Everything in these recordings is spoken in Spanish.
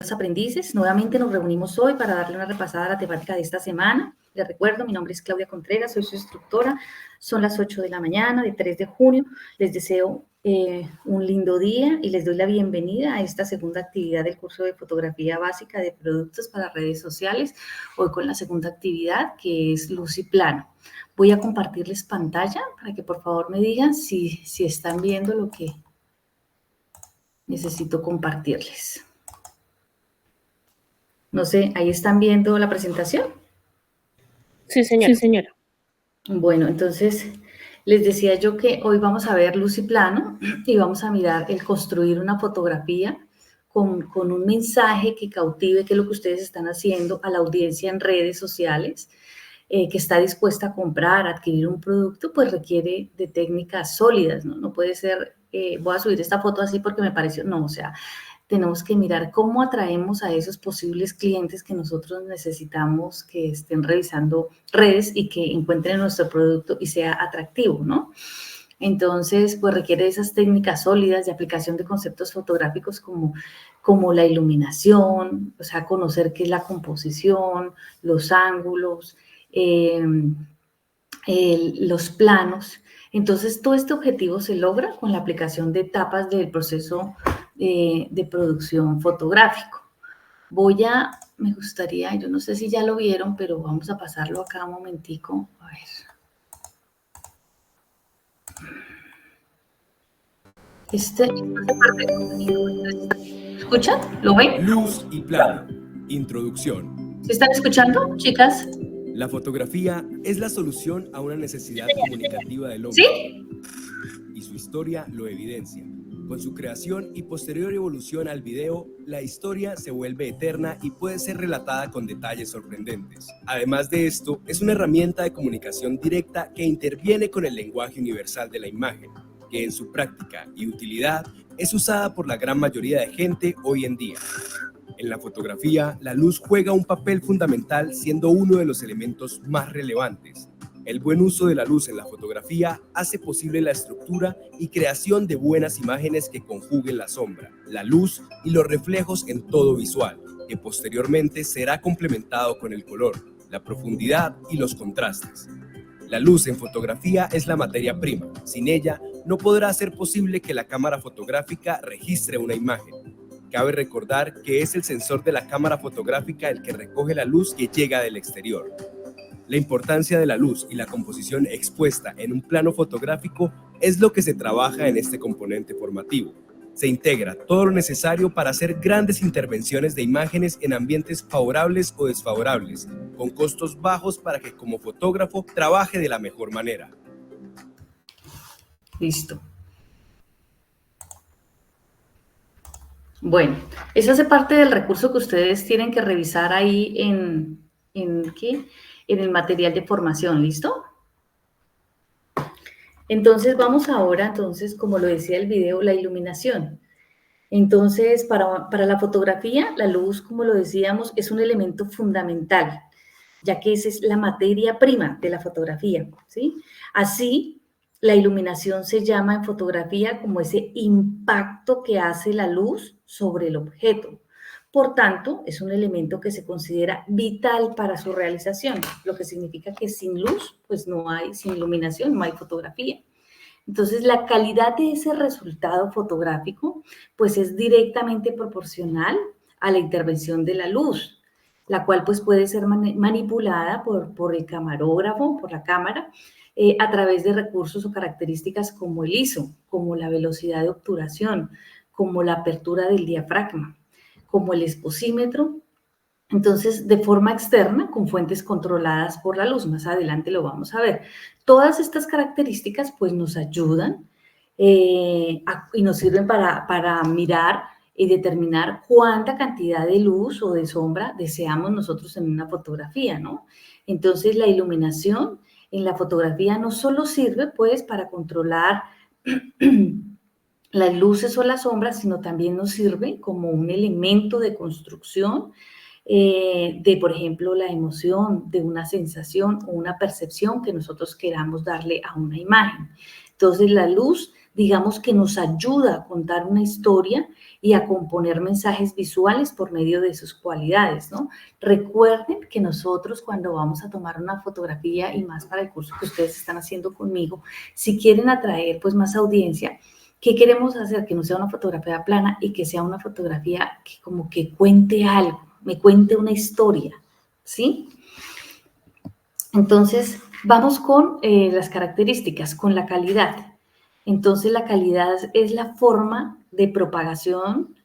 Aprendices, nuevamente nos reunimos hoy para darle una repasada a la temática de esta semana. Les recuerdo, mi nombre es Claudia Contreras, soy su instructora. Son las 8 de la mañana de 3 de junio. Les deseo un lindo día y les doy la bienvenida a esta segunda actividad del curso de fotografía básica de productos para redes sociales. Hoy con la segunda actividad, que es luz y plano. Voy a compartirles pantalla para que por favor me digan si están viendo lo que necesito compartirles. No sé, ¿ahí están viendo la presentación? Sí, señora. Sí, señora. Bueno, entonces les decía yo que hoy vamos a ver luz y plano y vamos a mirar el construir una fotografía con un mensaje que cautive, que es lo que ustedes están haciendo a la audiencia en redes sociales, que está dispuesta a comprar, a adquirir un producto, pues requiere de técnicas sólidas, ¿no? No puede ser, voy a subir esta foto así porque me pareció, no, o sea, tenemos que mirar cómo atraemos a esos posibles clientes que nosotros necesitamos que estén revisando redes y que encuentren nuestro producto y sea atractivo, ¿no? Entonces, pues requiere esas técnicas sólidas de aplicación de conceptos fotográficos como la iluminación, o sea, conocer qué es la composición, los ángulos, los planos. Entonces, todo este objetivo se logra con la aplicación de etapas del proceso de producción fotográfico. Me gustaría, yo no sé si ya lo vieron, pero vamos a pasarlo acá un momentico. A ver. ¿Escuchan? ¿Lo ven? Luz y plano. Introducción. ¿Se están escuchando, chicas? La fotografía es la solución a una necesidad comunicativa del hombre. ¿Sí? Y su historia lo evidencia. Con su creación y posterior evolución al video, la historia se vuelve eterna y puede ser relatada con detalles sorprendentes. Además de esto, es una herramienta de comunicación directa que interviene con el lenguaje universal de la imagen, que en su práctica y utilidad es usada por la gran mayoría de gente hoy en día. En la fotografía, la luz juega un papel fundamental, siendo uno de los elementos más relevantes. El buen uso de la luz en la fotografía hace posible la estructura y creación de buenas imágenes que conjuguen la sombra, la luz y los reflejos en todo visual, que posteriormente será complementado con el color, la profundidad y los contrastes. La luz en fotografía es la materia prima. Sin ella, no podrá ser posible que la cámara fotográfica registre una imagen. Cabe recordar que es el sensor de la cámara fotográfica el que recoge la luz que llega del exterior. La importancia de la luz y la composición expuesta en un plano fotográfico es lo que se trabaja en este componente formativo. Se integra todo lo necesario para hacer grandes intervenciones de imágenes en ambientes favorables o desfavorables, con costos bajos para que como fotógrafo trabaje de la mejor manera. Listo. Bueno, eso hace parte del recurso que ustedes tienen que revisar ahí en el material de formación, ¿listo? Entonces, vamos ahora, como lo decía el video, la iluminación. Entonces, para la fotografía, la luz, como lo decíamos, es un elemento fundamental, ya que esa es la materia prima de la fotografía, ¿sí? Así, la iluminación se llama en fotografía como ese impacto que hace la luz sobre el objeto. Por tanto, es un elemento que se considera vital para su realización, lo que significa que sin luz, pues sin iluminación, no hay fotografía. Entonces, la calidad de ese resultado fotográfico, pues es directamente proporcional a la intervención de la luz, la cual pues puede ser manipulada por el camarógrafo, por la cámara, a través de recursos o características como el ISO, como la velocidad de obturación, como la apertura del diafragma, como el exposímetro. Entonces, de forma externa, con fuentes controladas por la luz. Más adelante lo vamos a ver. Todas estas características, pues, nos ayudan y nos sirven para mirar y determinar cuánta cantidad de luz o de sombra deseamos nosotros en una fotografía, ¿no? Entonces, la iluminación en la fotografía no solo sirve, pues, para controlar las luces o las sombras, sino también nos sirve como un elemento de construcción de, por ejemplo, la emoción, de una sensación o una percepción que nosotros queramos darle a una imagen. Entonces, la luz, digamos que nos ayuda a contar una historia y a componer mensajes visuales por medio de sus cualidades, ¿no? Recuerden que nosotros cuando vamos a tomar una fotografía, y más para el curso que ustedes están haciendo conmigo, si quieren atraer pues más audiencia, ¿qué queremos hacer? Que no sea una fotografía plana y que sea una fotografía que como que cuente algo, me cuente una historia, ¿sí? Entonces, vamos con las características, con la calidad. Entonces, la calidad es la forma de propagación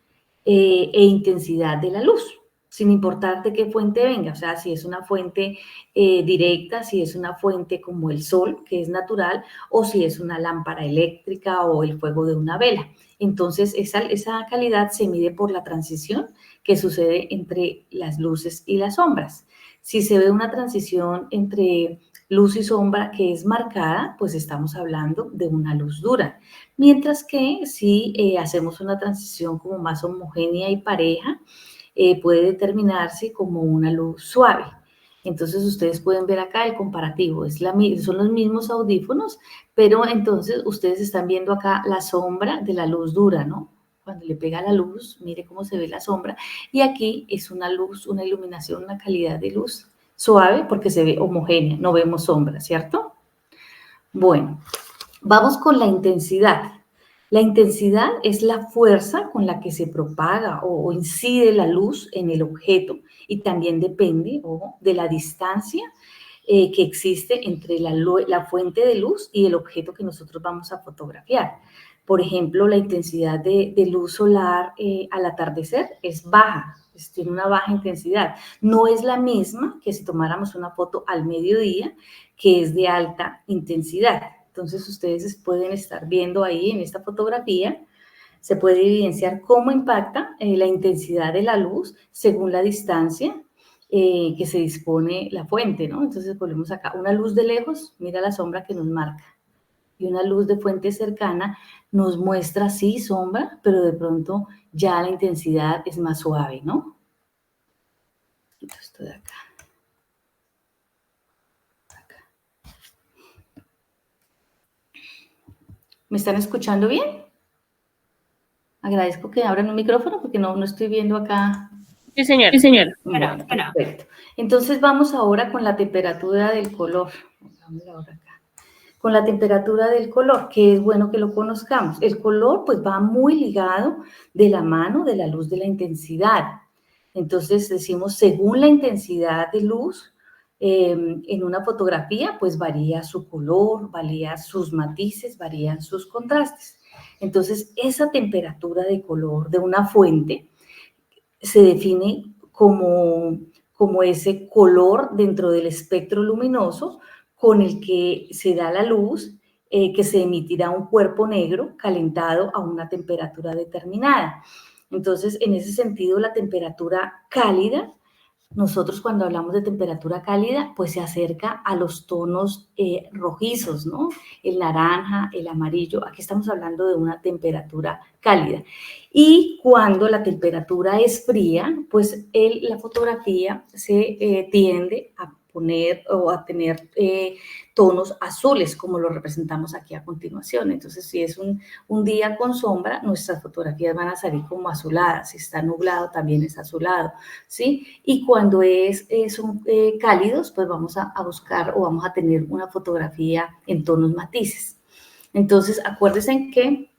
e intensidad de la luz, sin importar de qué fuente venga, o sea, si es una fuente directa, si es una fuente como el sol, que es natural, o si es una lámpara eléctrica o el fuego de una vela. Entonces, esa calidad se mide por la transición que sucede entre las luces y las sombras. Si se ve una transición entre luz y sombra que es marcada, pues estamos hablando de una luz dura. Mientras que si hacemos una transición como más homogénea y pareja, puede determinarse como una luz suave. Entonces ustedes pueden ver acá el comparativo, son los mismos audífonos, pero entonces ustedes están viendo acá la sombra de la luz dura, ¿no? Cuando le pega la luz, mire cómo se ve la sombra. Y aquí es una luz, una iluminación, una calidad de luz suave porque se ve homogénea, no vemos sombra, ¿cierto? Bueno, vamos con la intensidad. La intensidad es la fuerza con la que se propaga o incide la luz en el objeto y también depende de la distancia que existe entre la fuente de luz y el objeto que nosotros vamos a fotografiar. Por ejemplo, la intensidad de luz solar al atardecer es baja, tiene una baja intensidad. No es la misma que si tomáramos una foto al mediodía, que es de alta intensidad. Entonces, ustedes pueden estar viendo ahí en esta fotografía, se puede evidenciar cómo impacta la intensidad de la luz según la distancia que se dispone la fuente, ¿no? Entonces, volvemos acá. Una luz de lejos, mira la sombra que nos marca. Y una luz de fuente cercana nos muestra, sí, sombra, pero de pronto ya la intensidad es más suave, ¿no? Esto de acá. ¿Me están escuchando bien? Agradezco que abran un micrófono porque no estoy viendo acá. Sí, señora. Sí, señora. Bueno, perfecto. Entonces vamos ahora con la temperatura del color. Vamos ahora acá. Con la temperatura del color, que es bueno que lo conozcamos. El color pues va muy ligado de la mano de la luz de la intensidad. Entonces decimos, según la intensidad de luz en una fotografía, pues varía su color, varía sus matices, varían sus contrastes. Entonces, esa temperatura de color de una fuente se define como ese color dentro del espectro luminoso con el que se da la luz, que se emitirá un cuerpo negro calentado a una temperatura determinada. Entonces, en ese sentido, la temperatura cálida, nosotros cuando hablamos de temperatura cálida, pues se acerca a los tonos rojizos, ¿no? El naranja, el amarillo, aquí estamos hablando de una temperatura cálida. Y cuando la temperatura es fría, pues la fotografía se tiende a poner o a tener tonos azules, como lo representamos aquí a continuación. Entonces, si es un día con sombra, nuestras fotografías van a salir como azuladas. Si está nublado, también es azulado, ¿sí? Y cuando son cálidos, pues vamos a buscar o vamos a tener una fotografía en tonos matices. Entonces, acuérdense que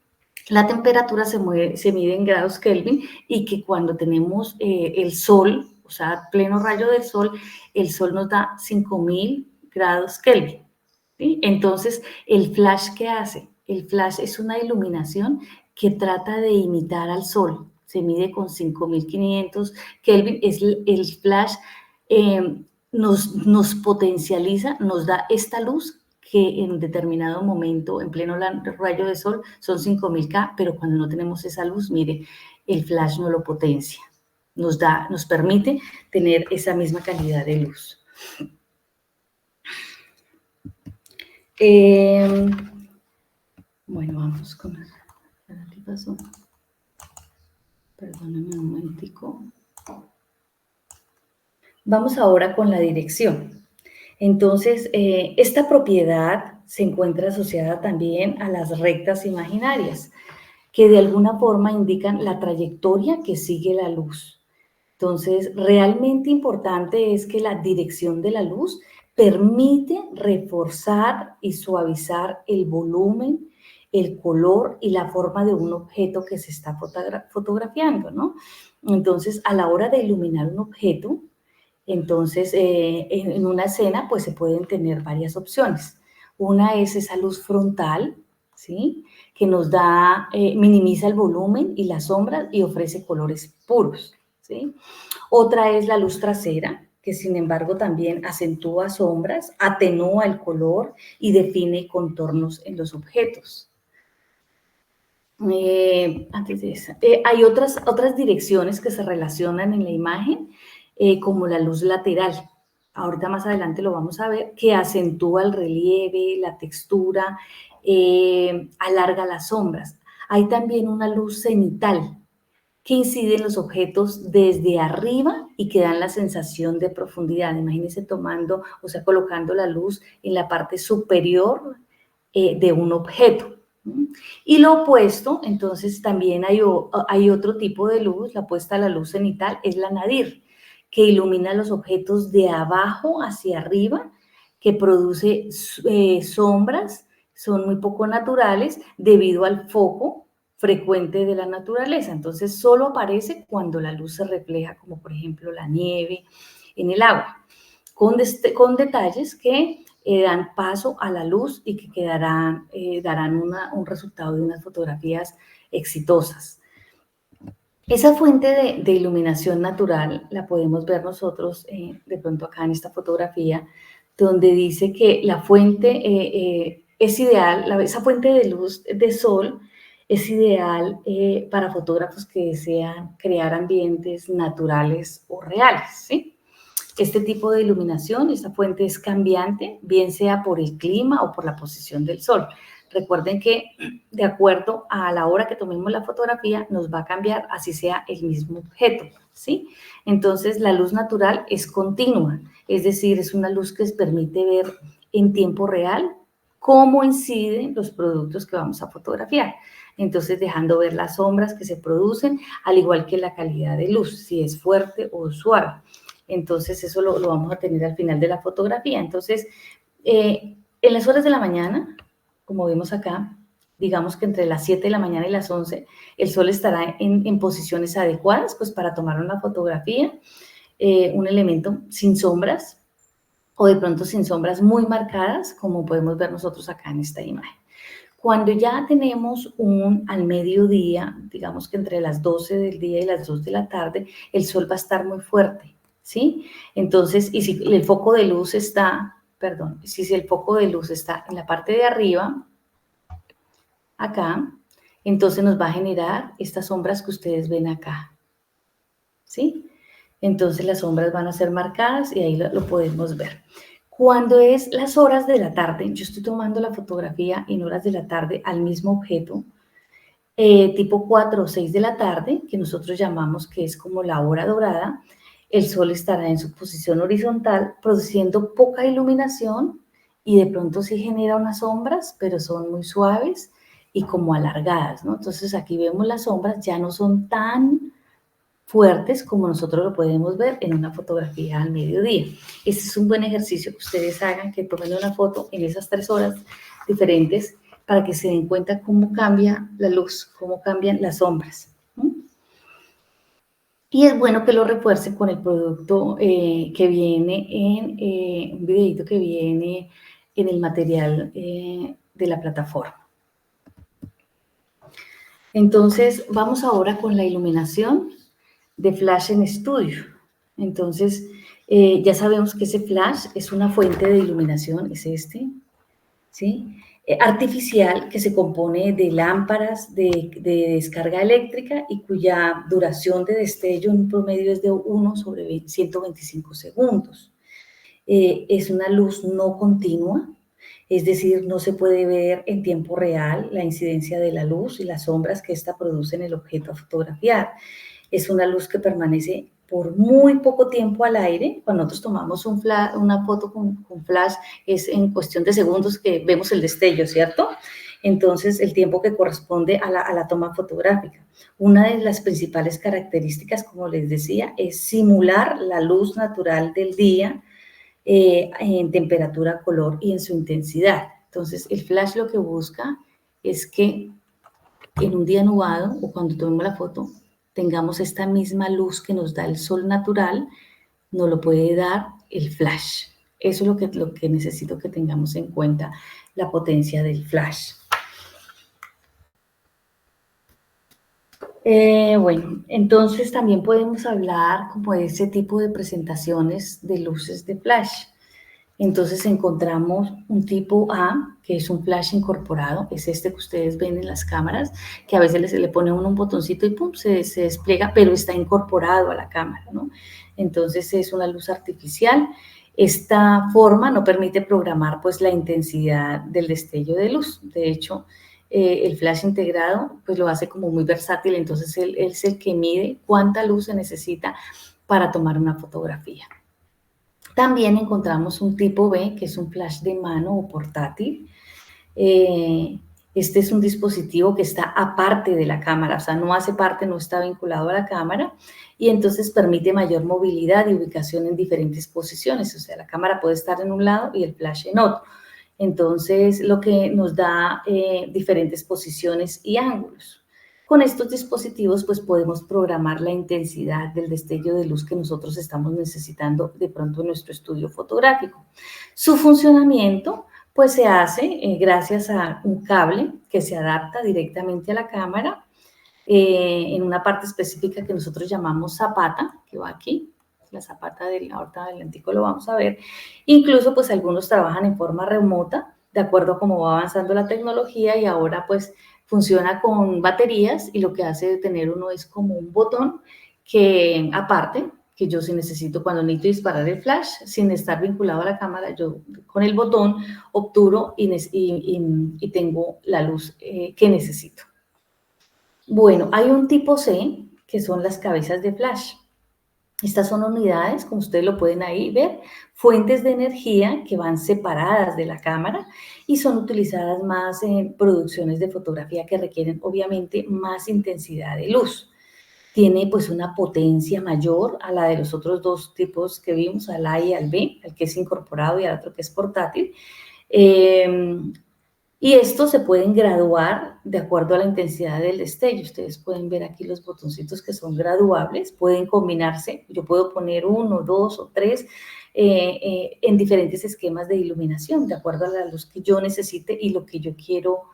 la temperatura se mide en grados Kelvin y que cuando tenemos el sol, o sea, pleno rayo del sol, el sol nos da 5000 grados Kelvin, ¿sí? Entonces, el flash, ¿qué hace? El flash es una iluminación que trata de imitar al sol. Se mide con 5500 Kelvin. El flash nos potencializa, nos da esta luz que en determinado momento, en pleno rayo de sol, son 5000 K, pero cuando no tenemos esa luz, mire, el flash no lo potencia. Nos permite tener esa misma calidad de luz. Bueno, vamos con... ¿Qué pasó? Perdóname un momentico. Vamos ahora con la dirección. Entonces, esta propiedad se encuentra asociada también a las rectas imaginarias. que de alguna forma indican la trayectoria que sigue la luz. Entonces, realmente importante es que la dirección de la luz permite reforzar y suavizar el volumen, el color y la forma de un objeto que se está fotografiando, ¿no? Entonces, a la hora de iluminar un objeto, entonces, en una escena, pues se pueden tener varias opciones. Una es esa luz frontal, ¿sí? Que nos da, minimiza el volumen y las sombras y ofrece colores puros, ¿sí? Otra es la luz trasera, que sin embargo también acentúa sombras, atenúa el color y define contornos en los objetos. Antes de esa, hay otras direcciones que se relacionan en la imagen, como la luz lateral. Ahorita más adelante lo vamos a ver, que acentúa el relieve, la textura, alarga las sombras. Hay también una luz cenital, que incide en los objetos desde arriba y que dan la sensación de profundidad. Imagínense tomando, o sea, colocando la luz en la parte superior de un objeto. Y lo opuesto, entonces también hay otro tipo de luz, la opuesta a la luz cenital es la nadir, que ilumina los objetos de abajo hacia arriba, que produce sombras, son muy poco naturales debido al foco frecuente de la naturaleza. Entonces, solo aparece cuando la luz se refleja, como por ejemplo la nieve en el agua, con detalles que dan paso a la luz y que darán un resultado de unas fotografías exitosas. Esa fuente de iluminación natural la podemos ver nosotros de pronto acá en esta fotografía, donde dice que la fuente es ideal, esa fuente de luz de sol es ideal para fotógrafos que desean crear ambientes naturales o reales, ¿sí? Este tipo de iluminación, esta fuente es cambiante, bien sea por el clima o por la posición del sol. Recuerden que de acuerdo a la hora que tomemos la fotografía, nos va a cambiar así sea el mismo objeto, ¿sí? Entonces, la luz natural es continua, es decir, es una luz que nos permite ver en tiempo real cómo inciden los productos que vamos a fotografiar. Entonces, dejando ver las sombras que se producen, al igual que la calidad de luz, si es fuerte o suave. Entonces, eso lo vamos a tener al final de la fotografía. Entonces, en las horas de la mañana, como vemos acá, digamos que entre las 7 de la mañana y las 11, el sol estará en posiciones adecuadas, pues para tomar una fotografía, un elemento sin sombras, o de pronto sin sombras muy marcadas, como podemos ver nosotros acá en esta imagen. Cuando ya tenemos al mediodía, digamos que entre las 12 del día y las 2 de la tarde, el sol va a estar muy fuerte, ¿sí? Entonces, y si el foco de luz está, si el foco de luz está en la parte de arriba, acá, entonces nos va a generar estas sombras que ustedes ven acá, ¿sí? Entonces las sombras van a ser marcadas y ahí lo podemos ver. Cuando es las horas de la tarde, yo estoy tomando la fotografía en horas de la tarde al mismo objeto, tipo 4 o 6 de la tarde, que nosotros llamamos que es como la hora dorada, el sol estará en su posición horizontal, produciendo poca iluminación y de pronto sí genera unas sombras, pero son muy suaves y como alargadas, ¿no? Entonces aquí vemos las sombras, ya no son tan fuertes como nosotros lo podemos ver en una fotografía al mediodía. Este es un buen ejercicio que ustedes hagan, que tomen una foto en esas 3 horas diferentes para que se den cuenta cómo cambia la luz, cómo cambian las sombras. Y es bueno que lo refuerce con el producto que viene en un videito que viene en el material de la plataforma. Entonces, vamos ahora con la iluminación de Flash en estudio. Entonces, ya sabemos que ese flash es una fuente de iluminación, es este, ¿sí? Artificial, que se compone de lámparas de descarga eléctrica y cuya duración de destello en promedio es de 1/125 segundos. Es una luz no continua, es decir, no se puede ver en tiempo real la incidencia de la luz y las sombras que ésta produce en el objeto a fotografiar. Es una luz que permanece por muy poco tiempo al aire. Cuando nosotros tomamos una foto con flash, es en cuestión de segundos que vemos el destello, ¿cierto? Entonces, el tiempo que corresponde a la toma fotográfica. Una de las principales características, como les decía, es simular la luz natural del día en temperatura, color y en su intensidad. Entonces, el flash lo que busca es que en un día nublado o cuando tomemos la foto, tengamos esta misma luz que nos da el sol natural, nos lo puede dar el flash. Eso es lo que necesito que tengamos en cuenta, la potencia del flash. Bueno, entonces también podemos hablar como de ese tipo de presentaciones de luces de flash. Entonces encontramos un tipo A, que es un flash incorporado, es este que ustedes ven en las cámaras, que a veces se le pone uno un botoncito y pum, se despliega, pero está incorporado a la cámara, ¿no? Entonces es una luz artificial. Esta forma no permite programar pues la intensidad del destello de luz. De hecho, el flash integrado pues lo hace como muy versátil, entonces él es el que mide cuánta luz se necesita para tomar una fotografía. También encontramos un tipo B, que es un flash de mano o portátil. Este es un dispositivo que está aparte de la cámara, o sea, no hace parte, no está vinculado a la cámara, y entonces permite mayor movilidad y ubicación en diferentes posiciones. O sea, la cámara puede estar en un lado y el flash en otro. Entonces, lo que nos da diferentes posiciones y ángulos. Con estos dispositivos, pues podemos programar la intensidad del destello de luz que nosotros estamos necesitando de pronto en nuestro estudio fotográfico. Su funcionamiento, pues se hace gracias a un cable que se adapta directamente a la cámara en una parte específica que nosotros llamamos zapata, que va aquí. La zapata ahorita adelantico lo vamos a ver. Incluso, pues algunos trabajan en forma remota, de acuerdo a cómo va avanzando la tecnología, y ahora pues funciona con baterías, y lo que hace tener uno es como un botón que aparte, que yo si necesito, cuando necesito disparar el flash, sin estar vinculado a la cámara, yo con el botón obturo y tengo la luz que necesito. Bueno, hay un tipo C, que son las cabezas de flash. Estas son unidades, como ustedes lo pueden ahí ver, fuentes de energía que van separadas de la cámara y son utilizadas más en producciones de fotografía que requieren obviamente más intensidad de luz. Tiene pues una potencia mayor a la de los otros dos tipos que vimos, al A y al B, al que es incorporado y al otro que es portátil. Y estos se pueden graduar de acuerdo a la intensidad del destello. Ustedes pueden ver aquí los botoncitos que son graduables, pueden combinarse. Yo puedo poner 1, 2 o 3 en diferentes esquemas de iluminación, de acuerdo a la luz que yo necesite y lo que yo quiero,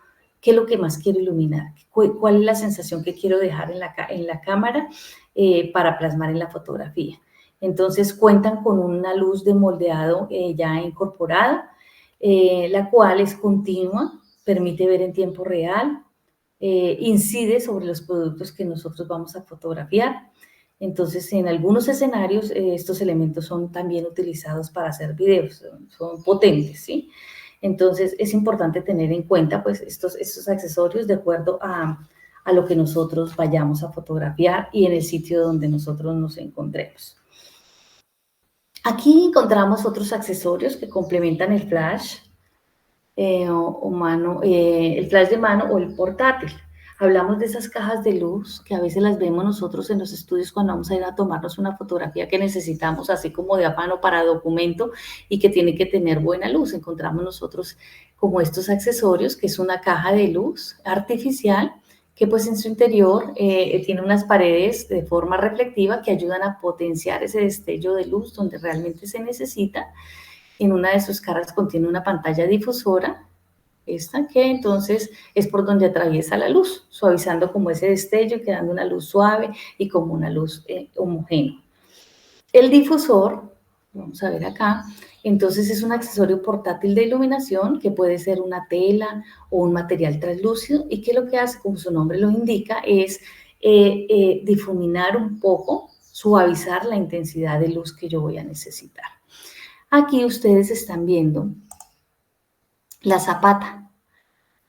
qué es lo que más quiero iluminar, cuál es la sensación que quiero dejar en la cámara para plasmar en la fotografía. Entonces cuentan con una luz de moldeado ya incorporada, la cual es continua, permite ver en tiempo real, incide sobre los productos que nosotros vamos a fotografiar. Entonces, en algunos escenarios, estos elementos son también utilizados para hacer videos, son potentes, ¿sí? Entonces, es importante tener en cuenta, pues, estos accesorios de acuerdo a lo que nosotros vayamos a fotografiar y en el sitio donde nosotros nos encontremos. Aquí encontramos otros accesorios que complementan el flash el flash de mano o el portátil. Hablamos de esas cajas de luz que a veces las vemos nosotros en los estudios cuando vamos a ir a tomarnos una fotografía que necesitamos así como de afano para documento y que tiene que tener buena luz. Encontramos nosotros como estos accesorios, que es una caja de luz artificial que pues en su interior tiene unas paredes de forma reflectiva que ayudan a potenciar ese destello de luz donde realmente se necesita. En una de sus caras contiene una pantalla difusora, esta que entonces es por donde atraviesa la luz, suavizando como ese destello, quedando una luz suave y como una luz homogénea. El difusor, vamos a ver acá, entonces es un accesorio portátil de iluminación que puede ser una tela o un material translúcido y que lo que hace, como su nombre lo indica, es difuminar un poco, suavizar la intensidad de luz que yo voy a necesitar. Aquí ustedes están viendo la zapata.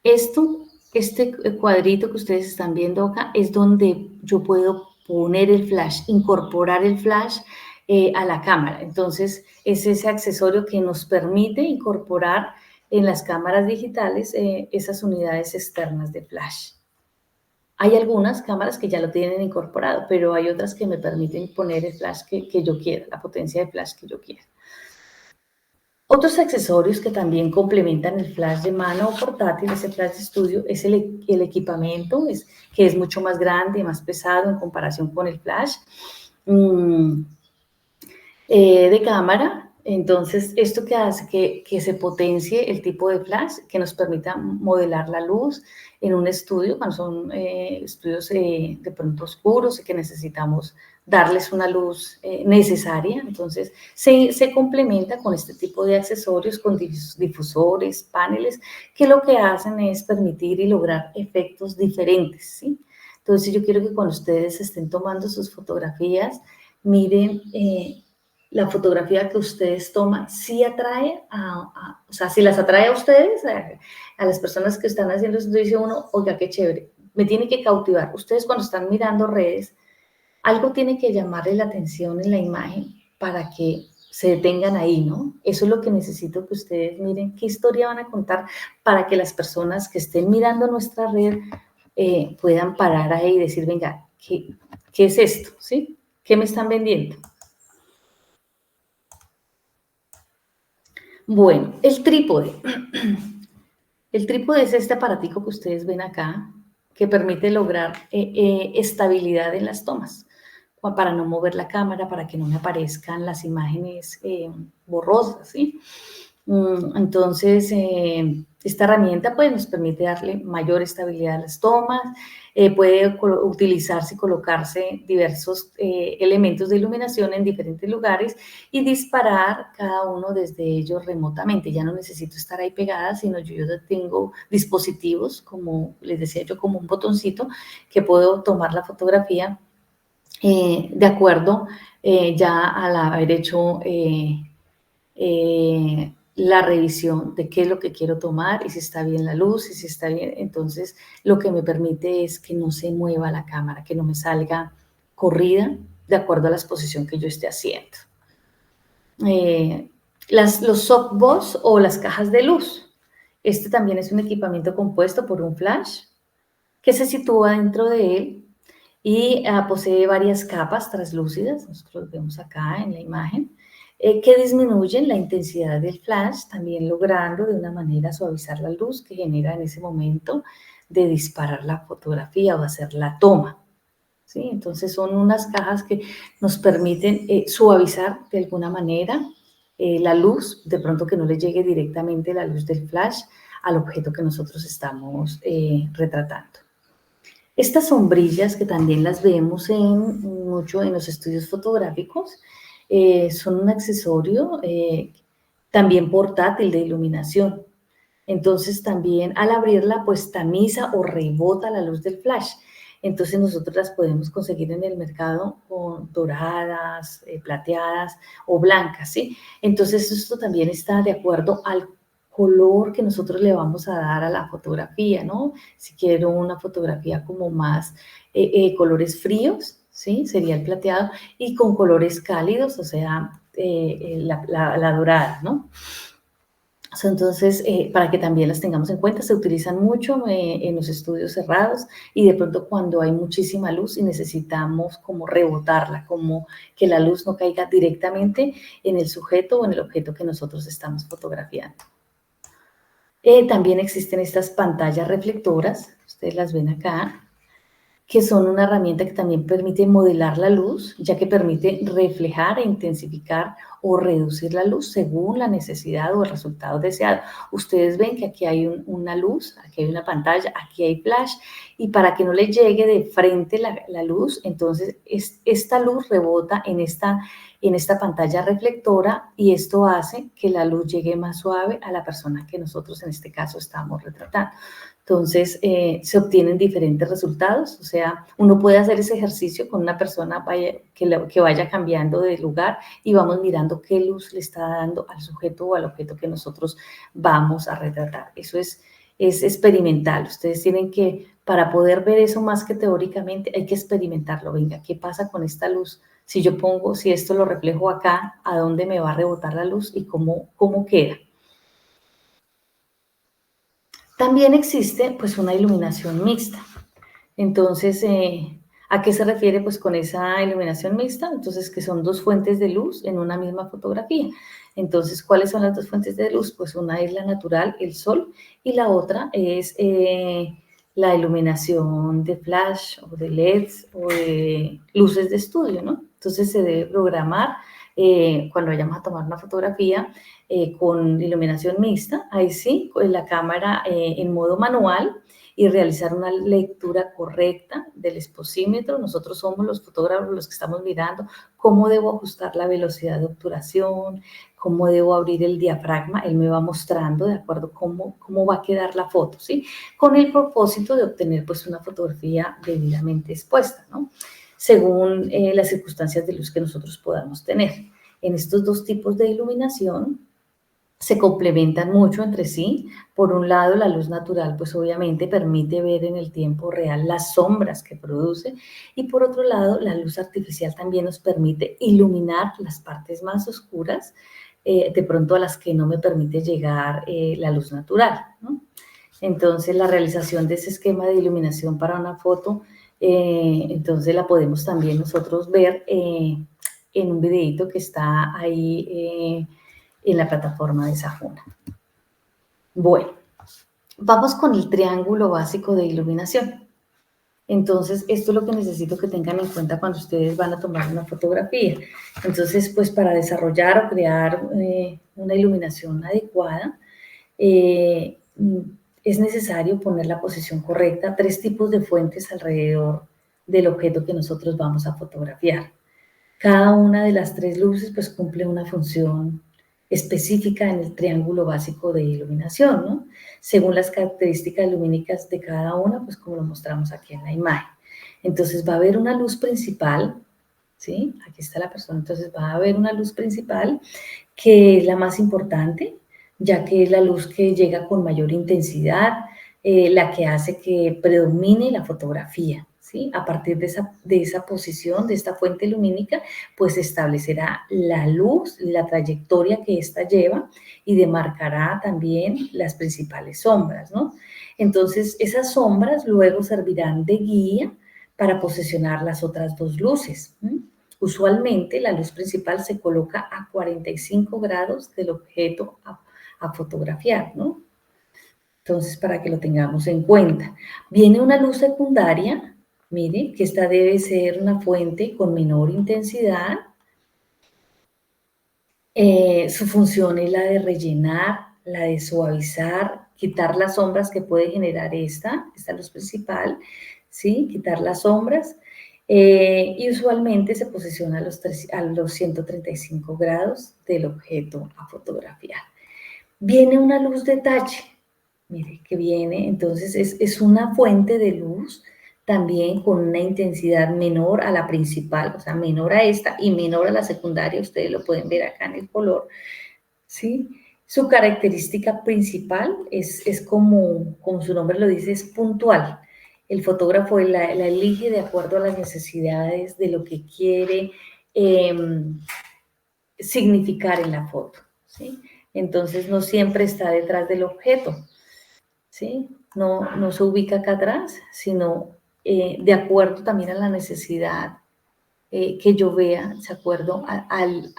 Este cuadrito que ustedes están viendo acá es donde yo puedo poner el flash, incorporar el flash a la cámara. Entonces, es ese accesorio que nos permite incorporar en las cámaras digitales esas unidades externas de flash. Hay algunas cámaras que ya lo tienen incorporado, pero hay otras que me permiten poner el flash que yo quiera, la potencia de flash que yo quiera. Otros accesorios que también complementan el flash de mano o portátil, ese flash de estudio, es el equipamiento, que es mucho más grande, más pesado en comparación con el flash de cámara. Entonces, ¿esto que hace? Que se potencie el tipo de flash, que nos permita modelar la luz en un estudio, cuando son estudios de pronto oscuros y que necesitamos darles una luz necesaria. Entonces, se complementa con este tipo de accesorios, con difusores, paneles, que lo que hacen es permitir y lograr efectos diferentes, ¿sí? Entonces, yo quiero que cuando ustedes estén tomando sus fotografías, miren la fotografía que ustedes toman, sí atrae o sea, si las atrae a ustedes, a las personas que están haciendo esto, dice uno, oiga, qué chévere, me tiene que cautivar. Ustedes cuando están mirando redes, algo tiene que llamarle la atención en la imagen para que se detengan ahí, ¿no? Eso es lo que necesito que ustedes miren, qué historia van a contar para que las personas que estén mirando nuestra red puedan parar ahí y decir, venga, ¿qué es esto? ¿Sí? ¿Qué me están vendiendo? Bueno, el trípode. El trípode es este aparatico que ustedes ven acá, que permite lograr estabilidad en las tomas, para no mover la cámara, para que no me aparezcan las imágenes borrosas, ¿sí? Entonces, esta herramienta pues, nos permite darle mayor estabilidad a las tomas, puede utilizarse y colocarse diversos elementos de iluminación en diferentes lugares y disparar cada uno desde ellos remotamente. Ya no necesito estar ahí pegada, sino yo tengo dispositivos, como les decía yo, como un botoncito que puedo tomar la fotografía de acuerdo ya al haber hecho la revisión de qué es lo que quiero tomar y si está bien la luz y si está bien. Entonces, lo que me permite es que no se mueva la cámara, que no me salga corrida de acuerdo a la exposición que yo esté haciendo. Los softbox o las cajas de luz. Este también es un equipamiento compuesto por un flash que se sitúa dentro de él y posee varias capas translúcidas, nosotros lo vemos acá en la imagen, que disminuyen la intensidad del flash, también logrando de una manera suavizar la luz que genera en ese momento de disparar la fotografía o hacer la toma. ¿Sí? Entonces son unas cajas que nos permiten suavizar de alguna manera la luz, de pronto que no le llegue directamente la luz del flash al objeto que nosotros estamos retratando. Estas sombrillas, que también las vemos mucho en los estudios fotográficos, son un accesorio también portátil de iluminación. Entonces también al abrirla pues tamiza o rebota la luz del flash. Entonces nosotros las podemos conseguir en el mercado con doradas, plateadas o blancas, ¿sí? Entonces esto también está de acuerdo al color que nosotros le vamos a dar a la fotografía, ¿no? Si quiero una fotografía como más colores fríos, ¿sí? Sería el plateado, y con colores cálidos, o sea, la dorada, ¿no? Entonces, para que también las tengamos en cuenta, se utilizan mucho en los estudios cerrados y de pronto cuando hay muchísima luz y necesitamos como rebotarla, como que la luz no caiga directamente en el sujeto o en el objeto que nosotros estamos fotografiando. También existen estas pantallas reflectoras, ustedes las ven acá, que son una herramienta que también permite modelar la luz, ya que permite reflejar e intensificar o reducir la luz según la necesidad o el resultado deseado. Ustedes ven que aquí hay una luz, aquí hay una pantalla, aquí hay flash, y para que no le llegue de frente la luz, entonces esta luz rebota en esta pantalla reflectora y esto hace que la luz llegue más suave a la persona que nosotros en este caso estamos retratando. Entonces, se obtienen diferentes resultados, o sea, uno puede hacer ese ejercicio con una persona que vaya cambiando de lugar y vamos mirando qué luz le está dando al sujeto o al objeto que nosotros vamos a retratar. Eso es experimental. Ustedes tienen que, para poder ver eso más que teóricamente, hay que experimentarlo. Venga, ¿qué pasa con esta luz? Si esto lo reflejo acá, ¿a dónde me va a rebotar la luz y cómo queda? También existe pues una iluminación mixta. Entonces, ¿a qué se refiere pues con esa iluminación mixta? Entonces, que son dos fuentes de luz en una misma fotografía. Entonces, ¿cuáles son las dos fuentes de luz? Pues una es la natural, el sol, y la otra es la iluminación de flash o de LEDs o de luces de estudio, ¿no? Entonces, se debe programar cuando vayamos a tomar una fotografía con iluminación mixta, ahí sí, con la cámara en modo manual, y realizar una lectura correcta del exposímetro. Nosotros somos los fotógrafos los que estamos mirando cómo debo ajustar la velocidad de obturación, cómo debo abrir el diafragma. Él me va mostrando de acuerdo cómo va a quedar la foto, ¿sí? Con el propósito de obtener pues una fotografía debidamente expuesta, ¿no? Según las circunstancias de luz que nosotros podamos tener. En estos dos tipos de iluminación se complementan mucho entre sí. Por un lado, la luz natural, pues obviamente permite ver en el tiempo real las sombras que produce, y por otro lado, la luz artificial también nos permite iluminar las partes más oscuras, de pronto a las que no me permite llegar la luz natural, ¿no? Entonces, la realización de ese esquema de iluminación para una foto, entonces la podemos también nosotros ver en un videito que está ahí en la plataforma de Sajuna. Bueno, vamos con el triángulo básico de iluminación. Entonces, esto es lo que necesito que tengan en cuenta cuando ustedes van a tomar una fotografía. Entonces, pues para desarrollar o crear una iluminación adecuada, es necesario poner la posición correcta, 3 tipos de fuentes alrededor del objeto que nosotros vamos a fotografiar. Cada una de las 3 luces pues cumple una función específica en el triángulo básico de iluminación, ¿no? Según las características lumínicas de cada una, pues como lo mostramos aquí en la imagen. Entonces va a haber una luz principal, ¿sí? Aquí está la persona, entonces va a haber una luz principal que es la más importante, ya que es la luz que llega con mayor intensidad, la que hace que predomine la fotografía, ¿sí? A partir de esa posición, de esta fuente lumínica, pues establecerá la luz, la trayectoria que ésta lleva, y demarcará también las principales sombras, ¿no? Entonces, esas sombras luego servirán de guía para posicionar las otras 2 luces, ¿sí? Usualmente la luz principal se coloca a 45 grados del objeto a fotografiar, ¿no? Entonces, para que lo tengamos en cuenta. Viene una luz secundaria, mire, que esta debe ser una fuente con menor intensidad. Su función es la de rellenar, la de suavizar, quitar las sombras que puede generar esta luz principal, ¿sí? Quitar las sombras. Y usualmente se posiciona a los 135 grados del objeto a fotografiar. Viene una luz de talle, mire, que viene, entonces es una fuente de luz también con una intensidad menor a la principal, o sea, menor a esta y menor a la secundaria. Ustedes lo pueden ver acá en el color, ¿sí? Su característica principal es como su nombre lo dice, es puntual. El fotógrafo la elige de acuerdo a las necesidades de lo que quiere significar en la foto, ¿sí? Entonces, no siempre está detrás del objeto, ¿sí? No se ubica acá atrás, sino de acuerdo también a la necesidad que yo vea, de acuerdo al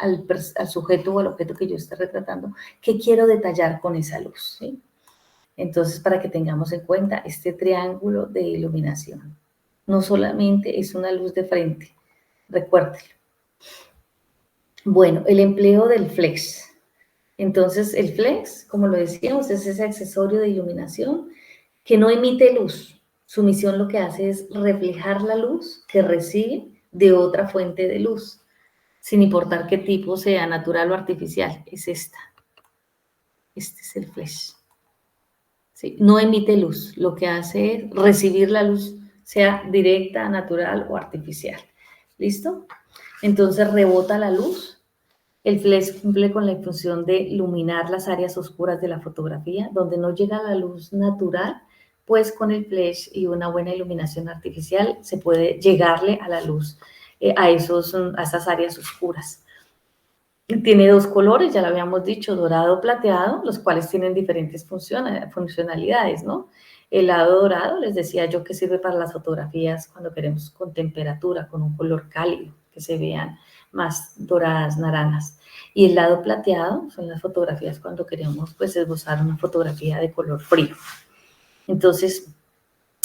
sujeto o al objeto que yo esté retratando, que quiero detallar con esa luz, ¿sí? Entonces, para que tengamos en cuenta este triángulo de iluminación. No solamente es una luz de frente, recuérdelo. Bueno, el empleo del flex. Entonces, el flex, como lo decíamos, es ese accesorio de iluminación que no emite luz. Su misión lo que hace es reflejar la luz que recibe de otra fuente de luz, sin importar qué tipo sea, natural o artificial. Es esta. Este es el flash. ¿Sí? No emite luz, lo que hace es recibir la luz, sea directa, natural o artificial. ¿Listo? Entonces rebota la luz. El flash cumple con la función de iluminar las áreas oscuras de la fotografía, donde no llega la luz natural, pues con el flash y una buena iluminación artificial se puede llegarle a la luz, a esas áreas oscuras. Tiene dos colores, ya lo habíamos dicho, dorado, plateado, los cuales tienen diferentes funcionalidades, ¿no? El lado dorado, les decía yo, que sirve para las fotografías cuando queremos con temperatura, con un color cálido, que se vean más doradas, naranjas. Y el lado plateado son las fotografías cuando queremos, pues, esbozar una fotografía de color frío. Entonces,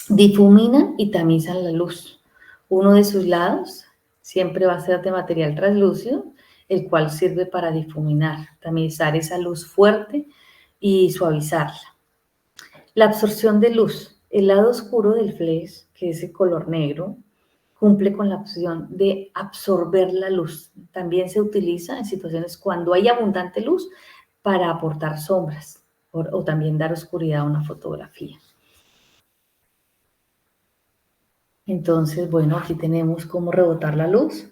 difuminan y tamizan la luz. Uno de sus lados siempre va a ser de material translúcido, el cual sirve para difuminar, tamizar esa luz fuerte y suavizarla. La absorción de luz. El lado oscuro del flash, que es el color negro, cumple con la opción de absorber la luz. También se utiliza en situaciones cuando hay abundante luz para aportar sombras o también dar oscuridad a una fotografía. Entonces, bueno, aquí tenemos cómo rebotar la luz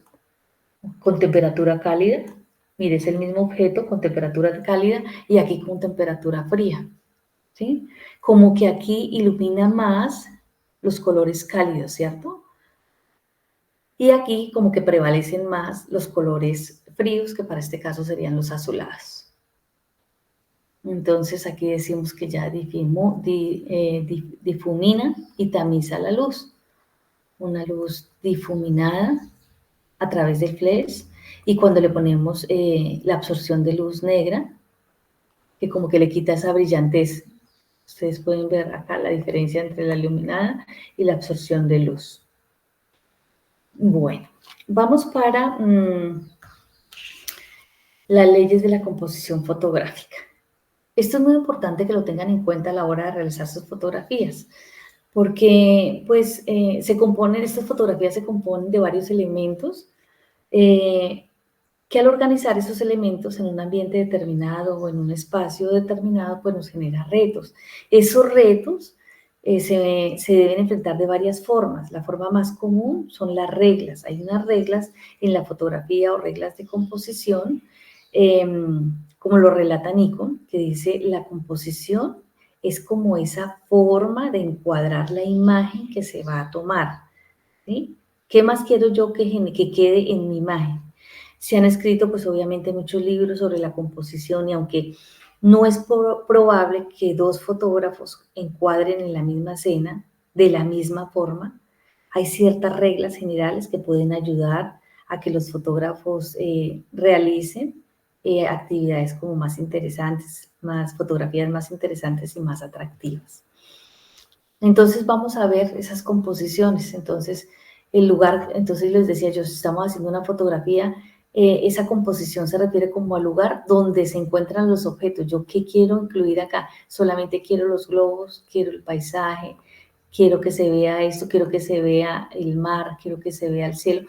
con temperatura cálida. Mire, es el mismo objeto con temperatura cálida y aquí con temperatura fría, ¿sí? Como que aquí ilumina más los colores cálidos, ¿cierto? Y aquí como que prevalecen más los colores fríos, que para este caso serían los azulados. Entonces aquí decimos que ya difumina y tamiza la luz. Una luz difuminada a través del flash, y cuando le ponemos la absorción de luz negra, que como que le quita esa brillantez. Ustedes pueden ver acá la diferencia entre la iluminada y la absorción de luz. Bueno, vamos para las leyes de la composición fotográfica. Esto es muy importante que lo tengan en cuenta a la hora de realizar sus fotografías, porque pues estas fotografías se componen de varios elementos que al organizar esos elementos en un ambiente determinado o en un espacio determinado, pues nos genera retos. Esos retos se deben enfrentar de varias formas. La forma más común son las reglas. Hay unas reglas en la fotografía o reglas de composición, como lo relata Nico, que dice: la composición es como esa forma de encuadrar la imagen que se va a tomar, ¿sí? ¿Qué más quiero yo que quede en mi imagen? Se han escrito, pues obviamente, muchos libros sobre la composición, y aunque no es probable que dos fotógrafos encuadren en la misma escena de la misma forma, hay ciertas reglas generales que pueden ayudar a que los fotógrafos realicen actividades como más interesantes, fotografías más interesantes y más atractivas. Entonces vamos a ver esas composiciones. Entonces les decía yo, si estamos haciendo una fotografía, esa composición se refiere como al lugar donde se encuentran los objetos. ¿Yo qué quiero incluir acá? Solamente quiero los globos, quiero el paisaje, quiero que se vea esto, quiero que se vea el mar, quiero que se vea el cielo.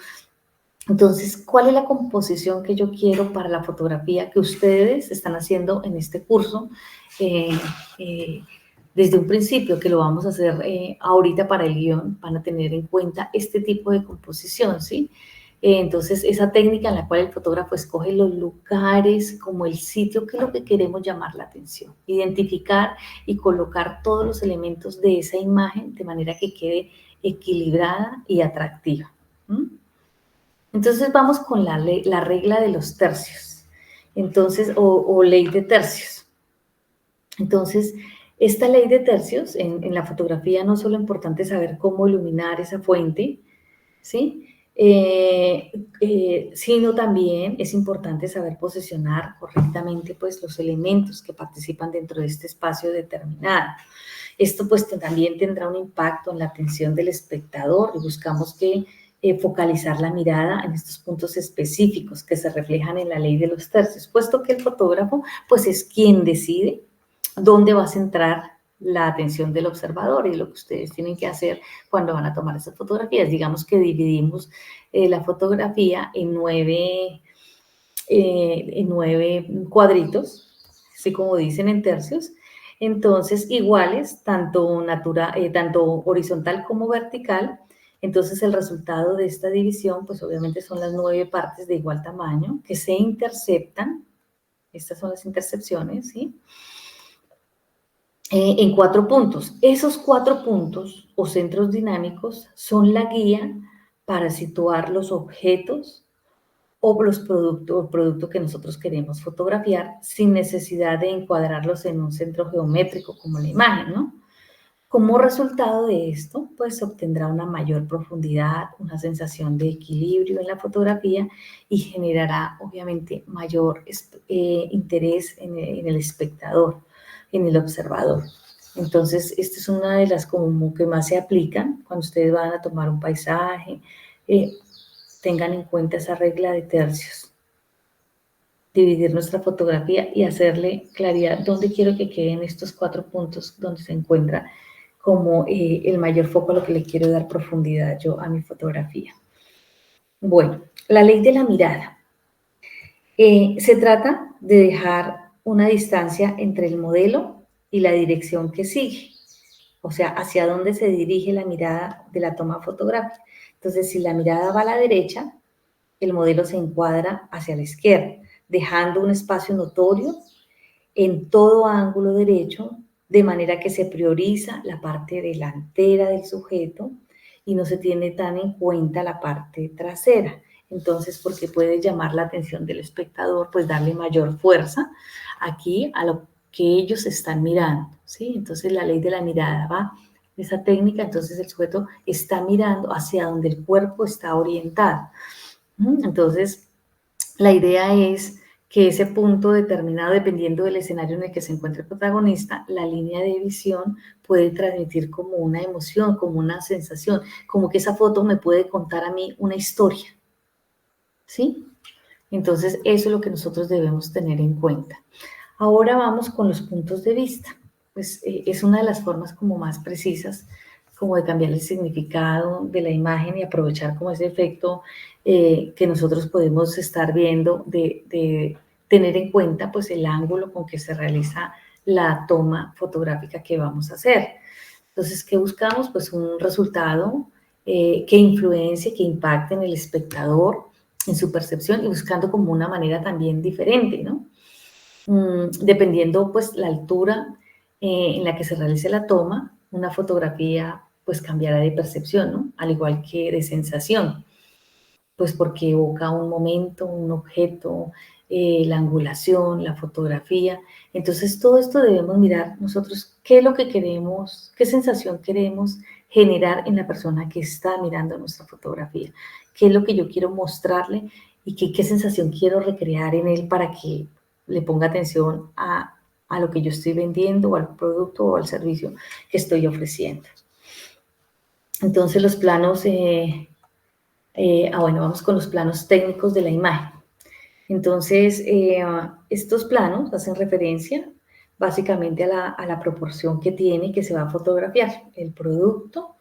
Entonces, ¿cuál es la composición que yo quiero para la fotografía que ustedes están haciendo en este curso? Desde un principio, que lo vamos a hacer ahorita para el guión, van a tener en cuenta este tipo de composición, ¿sí? Entonces, esa técnica en la cual el fotógrafo escoge los lugares como el sitio, que es lo que queremos llamar la atención. Identificar y colocar todos los elementos de esa imagen de manera que quede equilibrada y atractiva. Entonces, vamos con la regla de los tercios. Entonces, o ley de tercios. Entonces, esta ley de tercios, en la fotografía no solo es importante saber cómo iluminar esa fuente, ¿sí? Sino también es importante saber posicionar correctamente, pues, los elementos que participan dentro de este espacio determinado. Esto pues también tendrá un impacto en la atención del espectador, y buscamos focalizar la mirada en estos puntos específicos que se reflejan en la ley de los tercios, puesto que el fotógrafo pues es quien decide dónde va a centrar la atención del observador, y lo que ustedes tienen que hacer cuando van a tomar esas fotografías. Digamos que dividimos la fotografía en 9 cuadritos, así como dicen, en tercios, entonces iguales, tanto horizontal como vertical. Entonces el resultado de esta división, pues obviamente son las 9 partes de igual tamaño que se interceptan. Estas son las intercepciones, ¿sí? En 4 puntos. Esos 4 puntos o centros dinámicos son la guía para situar los objetos o los productos que nosotros queremos fotografiar sin necesidad de encuadrarlos en un centro geométrico como la imagen, ¿no? Como resultado de esto, pues se obtendrá una mayor profundidad, una sensación de equilibrio en la fotografía y generará obviamente mayor interés en el espectador, en el observador. Entonces, esta es una de las como que más se aplican cuando ustedes van a tomar un paisaje. Tengan en cuenta esa regla de tercios. Dividir nuestra fotografía y hacerle claridad dónde quiero que queden estos 4 puntos donde se encuentra como el mayor foco a lo que le quiero dar profundidad yo a mi fotografía. Bueno, la ley de la mirada. Se trata de dejar una distancia entre el modelo y la dirección que sigue, o sea, hacia dónde se dirige la mirada de la toma fotográfica. Entonces, si la mirada va a la derecha, el modelo se encuadra hacia la izquierda, dejando un espacio notorio en todo ángulo derecho, de manera que se prioriza la parte delantera del sujeto y no se tiene tan en cuenta la parte trasera. Entonces, porque puede llamar la atención del espectador, pues darle mayor fuerza aquí a lo que ellos están mirando, ¿sí? Entonces, la ley de la mirada va, esa técnica, entonces el sujeto está mirando hacia donde el cuerpo está orientado. Entonces, la idea es que ese punto determinado, dependiendo del escenario en el que se encuentre el protagonista, la línea de visión puede transmitir como una emoción, como una sensación, como que esa foto me puede contar a mí una historia, ¿sí? Entonces, eso es lo que nosotros debemos tener en cuenta. Ahora vamos con los puntos de vista. Pues es una de las formas como más precisas como de cambiar el significado de la imagen y aprovechar como ese efecto que nosotros podemos estar viendo de tener en cuenta pues el ángulo con que se realiza la toma fotográfica que vamos a hacer. Entonces, ¿qué buscamos? Pues un resultado que influencie, que impacte en el espectador, en su percepción y buscando como una manera también diferente, ¿no? Dependiendo pues la altura en la que se realice la toma, una fotografía pues cambiará de percepción, ¿no? Al igual que de sensación, pues porque evoca un momento, un objeto, la angulación, la fotografía. Entonces todo esto debemos mirar nosotros qué es lo que queremos, qué sensación queremos generar en la persona que está mirando nuestra fotografía, qué es lo que yo quiero mostrarle y qué sensación quiero recrear en él para que le ponga atención a lo que yo estoy vendiendo o al producto o al servicio que estoy ofreciendo. Entonces los planos, bueno, vamos con los planos técnicos de la imagen. Entonces, estos planos hacen referencia básicamente a la proporción que tiene que se va a fotografiar el producto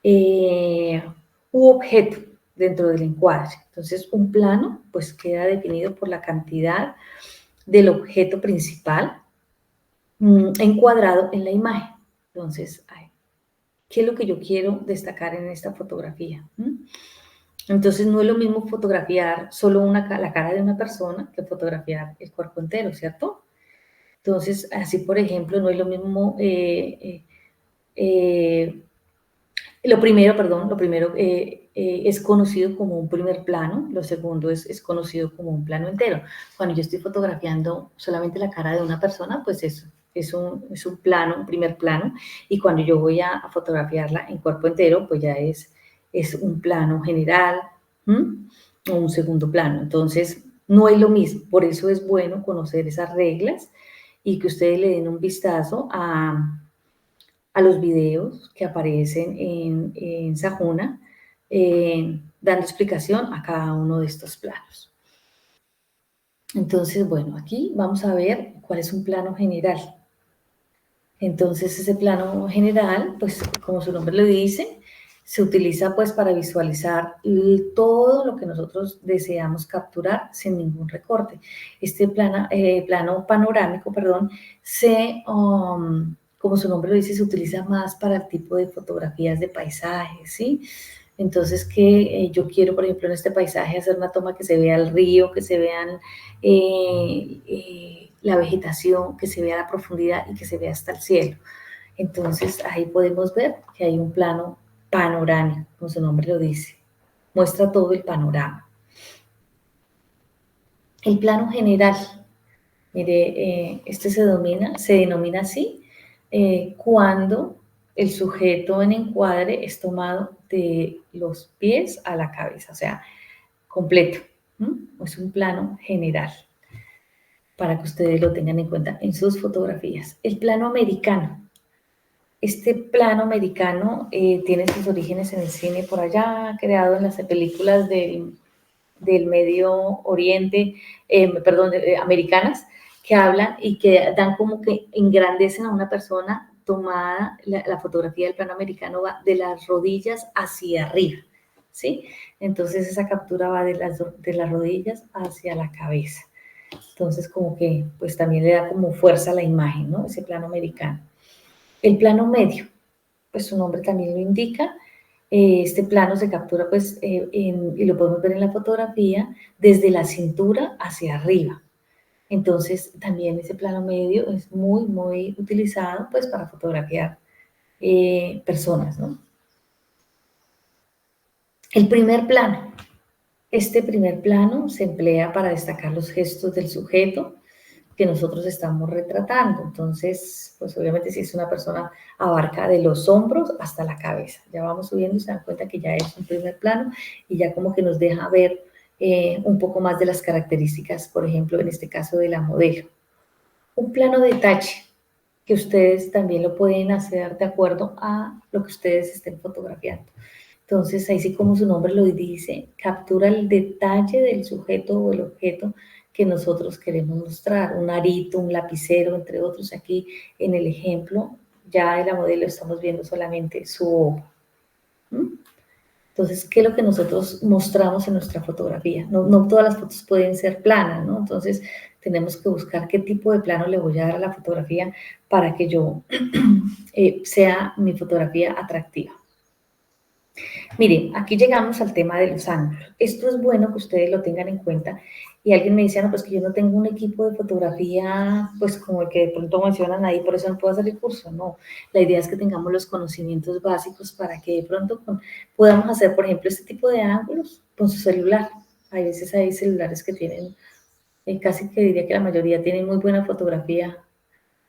u objeto dentro del encuadre. Entonces, un plano pues queda definido por la cantidad del objeto principal encuadrado en la imagen. Entonces, ¿qué es lo que yo quiero destacar en esta fotografía? Entonces, no es lo mismo fotografiar solo la cara de una persona que fotografiar el cuerpo entero, ¿cierto? Entonces, así, por ejemplo, no es lo mismo, lo primero es conocido como un primer plano, lo segundo es conocido como un plano entero. Cuando yo estoy fotografiando solamente la cara de una persona, pues es un plano, un primer plano, y cuando yo voy a fotografiarla en cuerpo entero, pues ya es un plano general o un segundo plano. Entonces, no es lo mismo, por eso es bueno conocer esas reglas y que ustedes le den un vistazo a los videos que aparecen en Sajuna, dando explicación a cada uno de estos planos. Entonces, bueno, aquí vamos a ver cuál es un plano general. Entonces, ese plano general, pues como su nombre lo dice, se utiliza pues para visualizar todo lo que nosotros deseamos capturar sin ningún recorte. Este plano panorámico, como su nombre lo dice, se utiliza más para el tipo de fotografías de paisajes, ¿sí? Entonces, que yo quiero, por ejemplo, en este paisaje hacer una toma que se vea el río, que se vean la vegetación, que se vea la profundidad y que se vea hasta el cielo. Entonces, ahí podemos ver que hay un plano panorámico, como su nombre lo dice. Muestra todo el panorama. El plano general, mire, este se denomina así cuando el sujeto en encuadre es tomado de los pies a la cabeza, o sea, completo. Es un plano general para que ustedes lo tengan en cuenta en sus fotografías. El plano americano. Este plano americano tiene sus orígenes en el cine por allá, creado en las películas del Medio Oriente, americanas, que hablan y que dan como que engrandecen a una persona tomada, la fotografía del plano americano va de las rodillas hacia arriba, ¿sí? Entonces esa captura va de las rodillas hacia la cabeza. Entonces como que pues también le da como fuerza a la imagen, ¿no? Ese plano americano. El plano medio, pues su nombre también lo indica. Este plano se captura, pues, y lo podemos ver en la fotografía, desde la cintura hacia arriba. Entonces, también ese plano medio es muy, muy utilizado, pues, para fotografiar personas, ¿no? El primer plano. Este primer plano se emplea para destacar los gestos del sujeto que nosotros estamos retratando. Entonces, pues obviamente si es una persona, abarca de los hombros hasta la cabeza. Ya vamos subiendo y se dan cuenta que ya es un primer plano y ya como que nos deja ver un poco más de las características, por ejemplo, en este caso de la modelo. Un plano detalle que ustedes también lo pueden hacer de acuerdo a lo que ustedes estén fotografiando. Entonces, ahí sí como su nombre lo dice, captura el detalle del sujeto o el objeto que nosotros queremos mostrar, un arito, un lapicero, entre otros. Aquí en el ejemplo, ya en la modelo estamos viendo solamente su ojo. Entonces, ¿qué es lo que nosotros mostramos en nuestra fotografía? No todas las fotos pueden ser planas, ¿no? Entonces, tenemos que buscar qué tipo de plano le voy a dar a la fotografía para que yo sea mi fotografía atractiva. Miren, aquí llegamos al tema de los ángulos. Esto es bueno que ustedes lo tengan en cuenta. Y alguien me dice, no, pues que yo no tengo un equipo de fotografía, pues como el que de pronto mencionan ahí, por eso no puedo hacer el curso. No, la idea es que tengamos los conocimientos básicos para que de pronto podamos hacer, por ejemplo, este tipo de ángulos con su celular. Hay veces hay celulares que tienen, casi que diría que la mayoría tienen muy buena fotografía,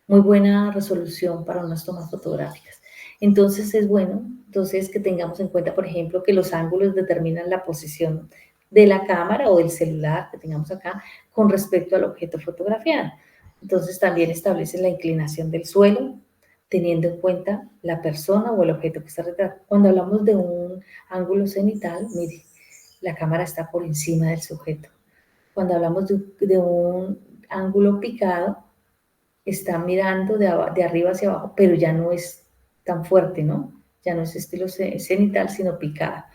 muy buena resolución para unas tomas fotográficas. Entonces es bueno, entonces que tengamos en cuenta, por ejemplo, que los ángulos determinan la posición de la cámara o del celular que tengamos acá con respecto al objeto fotografiado. Entonces también establecen la inclinación del suelo, teniendo en cuenta la persona o el objeto que está retratando. Cuando hablamos de un ángulo cenital, mire, la cámara está por encima del sujeto. Cuando hablamos de un ángulo picado, está mirando de arriba hacia abajo, pero ya no es tan fuerte, ¿no? Ya no es estilo cenital, sino picada.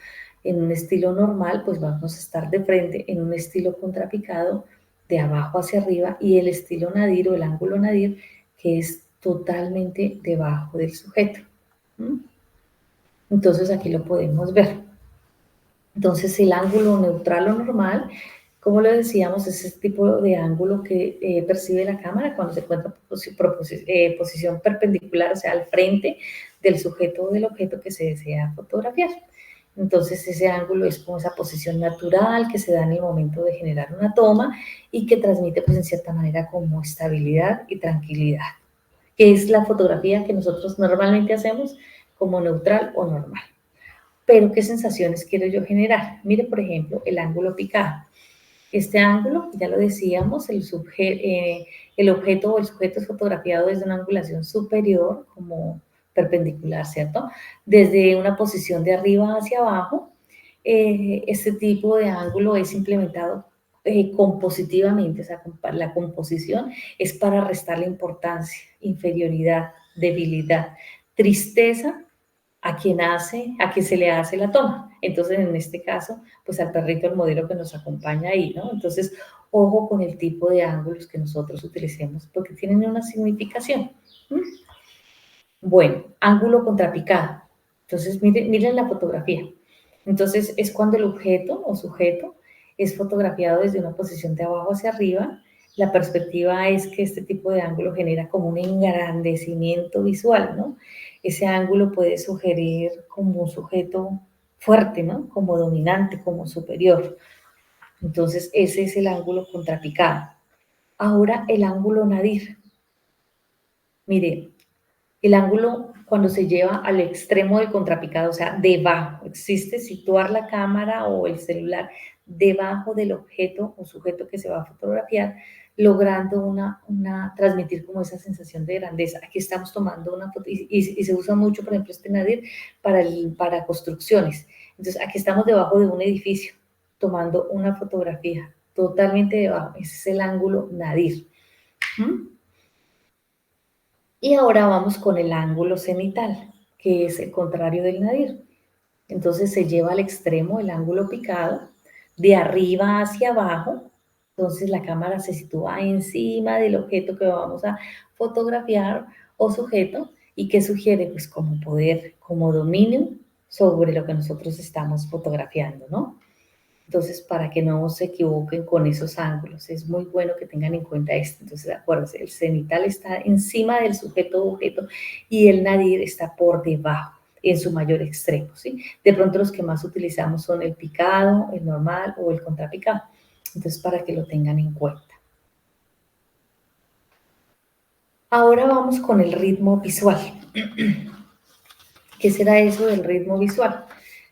En un estilo normal, pues vamos a estar de frente, en un estilo contrapicado, de abajo hacia arriba, y el estilo nadir o el ángulo nadir, que es totalmente debajo del sujeto. Entonces aquí lo podemos ver. Entonces el ángulo neutral o normal, como lo decíamos, es ese tipo de ángulo que percibe la cámara cuando se encuentra en posición perpendicular, o sea, al frente del sujeto o del objeto que se desea fotografiar. Entonces ese ángulo es como esa posición natural que se da en el momento de generar una toma y que transmite pues en cierta manera como estabilidad y tranquilidad, que es la fotografía que nosotros normalmente hacemos como neutral o normal. Pero, ¿qué sensaciones quiero yo generar? Mire, por ejemplo, el ángulo picado. Este ángulo, ya lo decíamos, el objeto o el sujeto es fotografiado desde una angulación superior, como perpendicular, ¿cierto? Desde una posición de arriba hacia abajo, este tipo de ángulo es implementado compositivamente, o sea, la composición es para restarle importancia, inferioridad, debilidad, tristeza a quien se le hace la toma. Entonces, en este caso, pues al perrito, el modelo que nos acompaña ahí, ¿no? Entonces, ojo con el tipo de ángulos que nosotros utilicemos, porque tienen una significación. Bueno, ángulo contrapicado. Entonces, miren la fotografía. Entonces, es cuando el objeto o sujeto es fotografiado desde una posición de abajo hacia arriba. La perspectiva es que este tipo de ángulo genera como un engrandecimiento visual, ¿no? Ese ángulo puede sugerir como un sujeto fuerte, ¿no? Como dominante, como superior. Entonces, ese es el ángulo contrapicado. Ahora, el ángulo nadir. Mire, el ángulo cuando se lleva al extremo del contrapicado, o sea, debajo, existe situar la cámara o el celular debajo del objeto o sujeto que se va a fotografiar, logrando transmitir como esa sensación de grandeza. Aquí estamos tomando una foto y se usa mucho, por ejemplo, este nadir para construcciones. Entonces, aquí estamos debajo de un edificio tomando una fotografía totalmente debajo. Ese es el ángulo nadir. ¿Mm? Y ahora vamos con el ángulo cenital, que es el contrario del nadir. Entonces se lleva al extremo el ángulo picado, de arriba hacia abajo. Entonces la cámara se sitúa encima del objeto que vamos a fotografiar o sujeto. ¿Y qué sugiere? Pues como poder, como dominio sobre lo que nosotros estamos fotografiando, ¿no? Entonces, para que no se equivoquen con esos ángulos, es muy bueno que tengan en cuenta esto. Entonces, acuérdense, el cenital está encima del sujeto o objeto y el nadir está por debajo, en su mayor extremo, ¿sí? De pronto los que más utilizamos son el picado, el normal o el contrapicado. Entonces, para que lo tengan en cuenta. Ahora vamos con el ritmo visual. ¿Qué será eso del ritmo visual?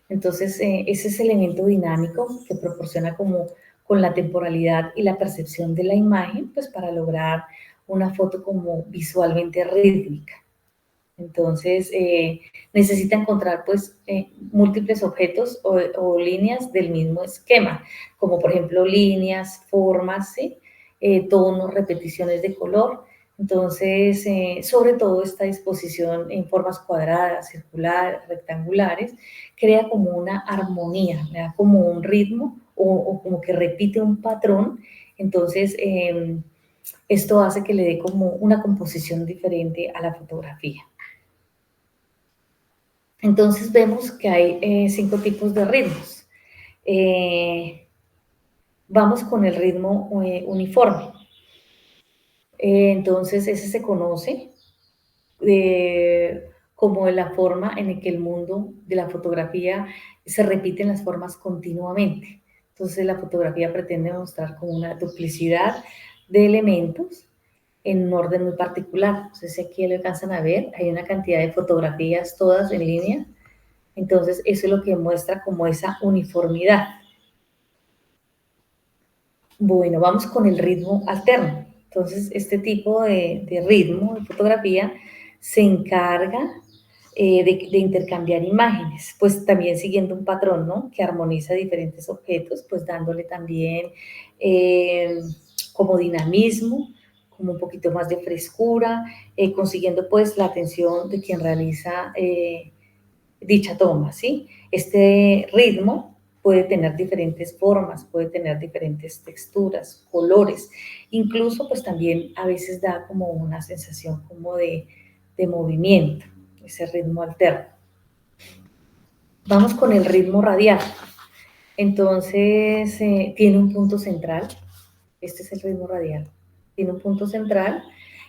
Entonces, ese es el elemento dinámico que proporciona como con la temporalidad y la percepción de la imagen, pues para lograr una foto como visualmente rítmica. Entonces, necesita encontrar pues múltiples objetos o líneas del mismo esquema, como por ejemplo líneas, formas, ¿sí? Tonos, repeticiones de color. Entonces, sobre todo esta disposición en formas cuadradas, circulares, rectangulares, crea como una armonía, le da como un ritmo o como que repite un patrón. Entonces, esto hace que le dé como una composición diferente a la fotografía. Entonces vemos que hay 5 tipos de ritmos. Vamos con el ritmo uniforme. Entonces ese se conoce como la forma en la que el mundo de la fotografía se repiten las formas continuamente. Entonces la fotografía pretende mostrar como una duplicidad de elementos en un orden muy particular. No sé si aquí lo alcanzan a ver, hay una cantidad de fotografías todas en línea. Entonces, eso es lo que muestra como esa uniformidad. Bueno, vamos con el ritmo alterno. Entonces, este tipo de ritmo de fotografía se encarga de intercambiar imágenes, pues también siguiendo un patrón, ¿no? Que armoniza diferentes objetos, pues dándole también como dinamismo, como un poquito más de frescura, consiguiendo pues la atención de quien realiza dicha toma, ¿sí? Este ritmo puede tener diferentes formas, puede tener diferentes texturas, colores, incluso pues también a veces da como una sensación como de movimiento, ese ritmo alterno. Vamos con el ritmo radial. Entonces, tiene un punto central, este es el ritmo radial, tiene un punto central,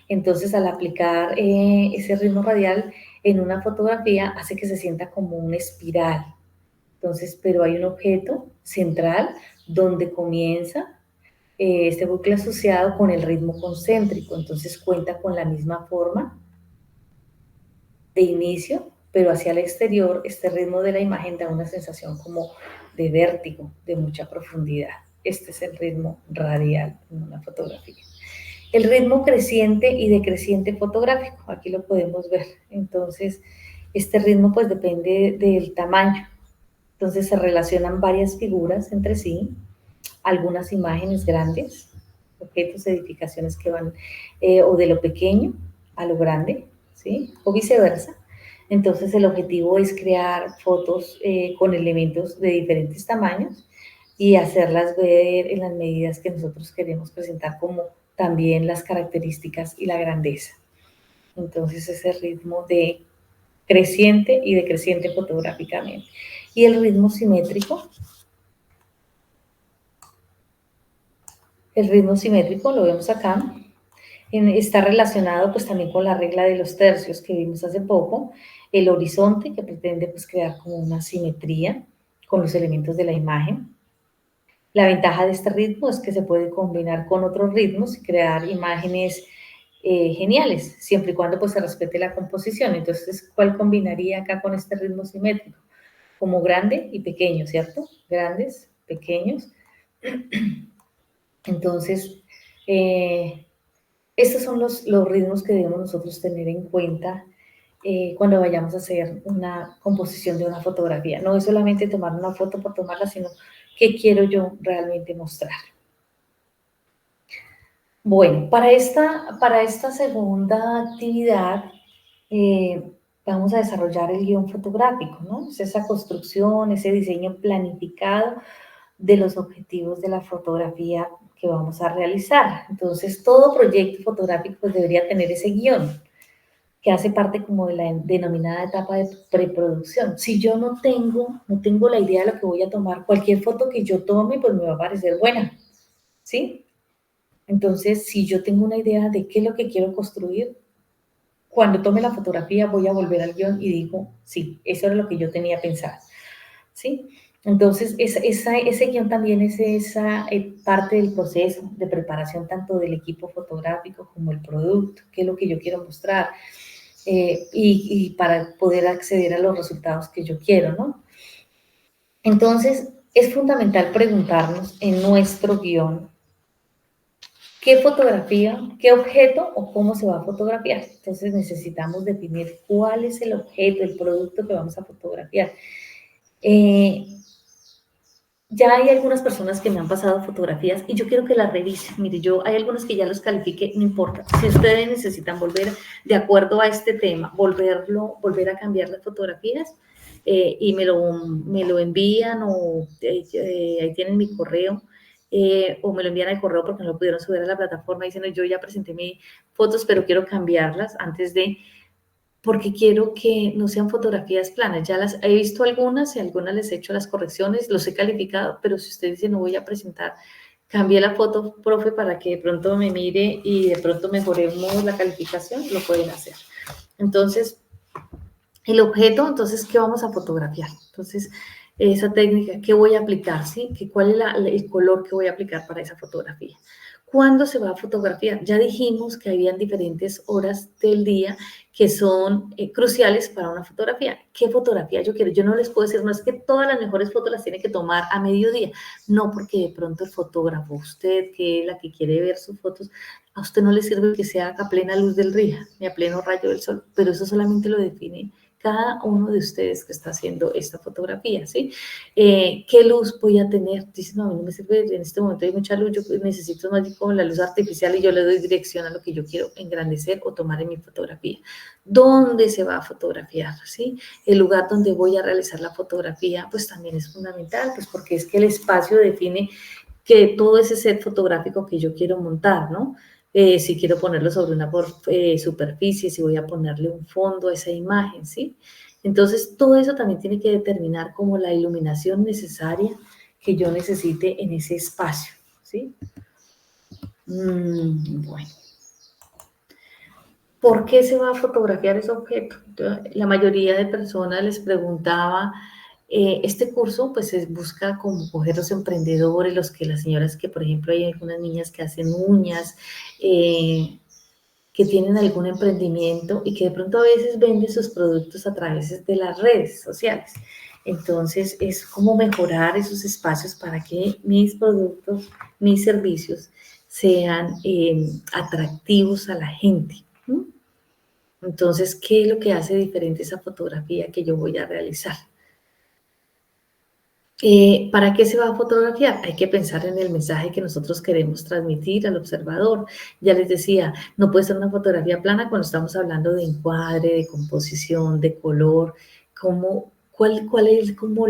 entonces al aplicar ese ritmo radial en una fotografía hace que se sienta como una espiral. Entonces, pero hay un objeto central donde comienza este bucle asociado con el ritmo concéntrico, entonces cuenta con la misma forma de inicio, pero hacia el exterior este ritmo de la imagen da una sensación como de vértigo, de mucha profundidad. Este es el ritmo radial en una fotografía. El ritmo creciente y decreciente fotográfico, aquí lo podemos ver. Entonces, este ritmo pues depende del tamaño. Entonces se relacionan varias figuras entre sí, algunas imágenes grandes, objetos, edificaciones que van o de lo pequeño a lo grande, ¿sí? O viceversa. Entonces el objetivo es crear fotos con elementos de diferentes tamaños y hacerlas ver en las medidas que nosotros queremos presentar, como también las características y la grandeza. Entonces ese ritmo de creciente y decreciente fotográficamente. Y el ritmo simétrico. El ritmo simétrico lo vemos acá. Está relacionado pues también con la regla de los tercios que vimos hace poco. El horizonte, que pretende pues crear como una simetría con los elementos de la imagen. La ventaja de este ritmo es que se puede combinar con otros ritmos y crear imágenes geniales, siempre y cuando pues se respete la composición. Entonces, ¿cuál combinaría acá con este ritmo simétrico? Como grande y pequeño, ¿cierto? Grandes, pequeños. Entonces, estos son los ritmos que debemos nosotros tener en cuenta cuando vayamos a hacer una composición de una fotografía. No es solamente tomar una foto por tomarla, sino qué quiero yo realmente mostrar. Bueno, para esta segunda actividad vamos a desarrollar el guión fotográfico, ¿no? Es esa construcción, ese diseño planificado de los objetivos de la fotografía que vamos a realizar. Entonces, todo proyecto fotográfico pues, debería tener ese guión, que hace parte como de la denominada etapa de preproducción. Si yo no tengo la idea de lo que voy a tomar, cualquier foto que yo tome, pues me va a parecer buena, ¿sí? Entonces, si yo tengo una idea de qué es lo que quiero construir, cuando tome la fotografía voy a volver al guión y digo, sí, eso era lo que yo tenía pensado, ¿sí? Entonces, ese guión también es esa parte del proceso de preparación tanto del equipo fotográfico como el producto, qué es lo que yo quiero mostrar, y para poder acceder a los resultados que yo quiero, ¿no? Entonces, es fundamental preguntarnos en nuestro guión qué fotografía, qué objeto o cómo se va a fotografiar. Entonces, necesitamos definir cuál es el objeto, el producto que vamos a fotografiar. Ya hay algunas personas que me han pasado fotografías y yo quiero que las revisen. Mire, hay algunos que ya los califique, no importa. Si ustedes necesitan volver, de acuerdo a este tema, volver a cambiar las fotografías y me lo envían o ahí tienen mi correo o me lo envían al correo porque no lo pudieron subir a la plataforma diciendo yo ya presenté mis fotos, pero quiero cambiarlas antes de... porque quiero que no sean fotografías planas. Ya las he visto algunas y algunas les he hecho las correcciones, los he calificado, pero si usted dice no voy a presentar, cambié la foto, profe, para que de pronto me mire y de pronto mejoremos la calificación, lo pueden hacer. Entonces, el objeto, entonces, ¿qué vamos a fotografiar? Entonces, esa técnica, ¿qué voy a aplicar? ¿Sí? ¿Cuál es el color que voy a aplicar para esa fotografía? ¿Cuándo se va a fotografiar? Ya dijimos que habían diferentes horas del día que son cruciales para una fotografía. ¿Qué fotografía yo quiero? Yo no les puedo decir, no es que todas las mejores fotos las tiene que tomar a mediodía. No, porque de pronto el fotógrafo, usted, que es la que quiere ver sus fotos, a usted no le sirve que sea a plena luz del día, ni a pleno rayo del sol, pero eso solamente lo define cada uno de ustedes que está haciendo esta fotografía, ¿sí? ¿Qué luz voy a tener? Dicen, no, a mí no me sirve, en este momento hay mucha luz, yo necesito más como la luz artificial y yo le doy dirección a lo que yo quiero engrandecer o tomar en mi fotografía. ¿Dónde se va a fotografiar? ¿Sí? El lugar donde voy a realizar la fotografía, pues también es fundamental, pues porque es que el espacio define que todo ese set fotográfico que yo quiero montar, ¿no? Si quiero ponerlo sobre una superficie, si voy a ponerle un fondo a esa imagen, ¿sí? Entonces, todo eso también tiene que determinar como la iluminación necesaria que yo necesite en ese espacio, ¿sí? Bueno. ¿Por qué se va a fotografiar ese objeto? La mayoría de personas les preguntaba, este curso pues busca como coger los emprendedores, las señoras que por ejemplo hay algunas niñas que hacen uñas, que tienen algún emprendimiento y que de pronto a veces venden sus productos a través de las redes sociales. Entonces es como mejorar esos espacios para que mis productos, mis servicios sean atractivos a la gente. Entonces, ¿qué es lo que hace diferente esa fotografía que yo voy a realizar? ¿Para qué se va a fotografiar? Hay que pensar en el mensaje que nosotros queremos transmitir al observador. Ya les decía, no puede ser una fotografía plana cuando estamos hablando de encuadre, de composición, de color. ¿Cuál es como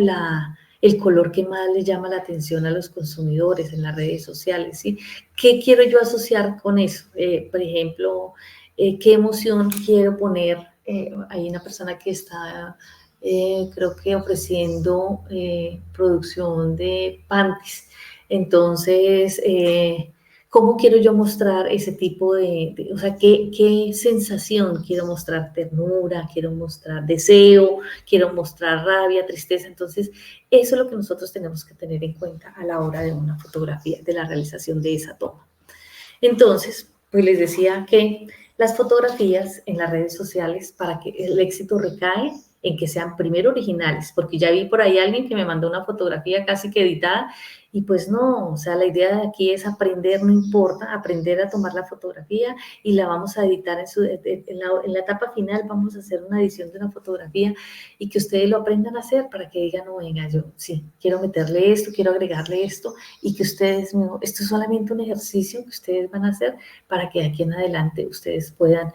el color que más le llama la atención a los consumidores en las redes sociales? ¿Sí? ¿Qué quiero yo asociar con eso? Por ejemplo, ¿qué emoción quiero poner? Hay una persona que está creo que ofreciendo producción de panties. Entonces, ¿Cómo quiero yo mostrar ese tipo o sea, qué sensación quiero mostrar? Ternura, quiero mostrar deseo, quiero mostrar rabia, tristeza. Entonces, eso es lo que nosotros tenemos que tener en cuenta a la hora de una fotografía, de la realización de esa toma. Entonces, pues les decía que las fotografías en las redes sociales, para que el éxito recae en que sean primero originales, porque ya vi por ahí alguien que me mandó una fotografía casi que editada, y pues no, o sea, la idea de aquí es aprender, no importa, aprender a tomar la fotografía y la vamos a editar en la etapa final, vamos a hacer una edición de una fotografía y que ustedes lo aprendan a hacer para que digan, no, venga, yo sí, quiero meterle esto, quiero agregarle esto, y que ustedes, esto es solamente un ejercicio que ustedes van a hacer para que de aquí en adelante ustedes puedan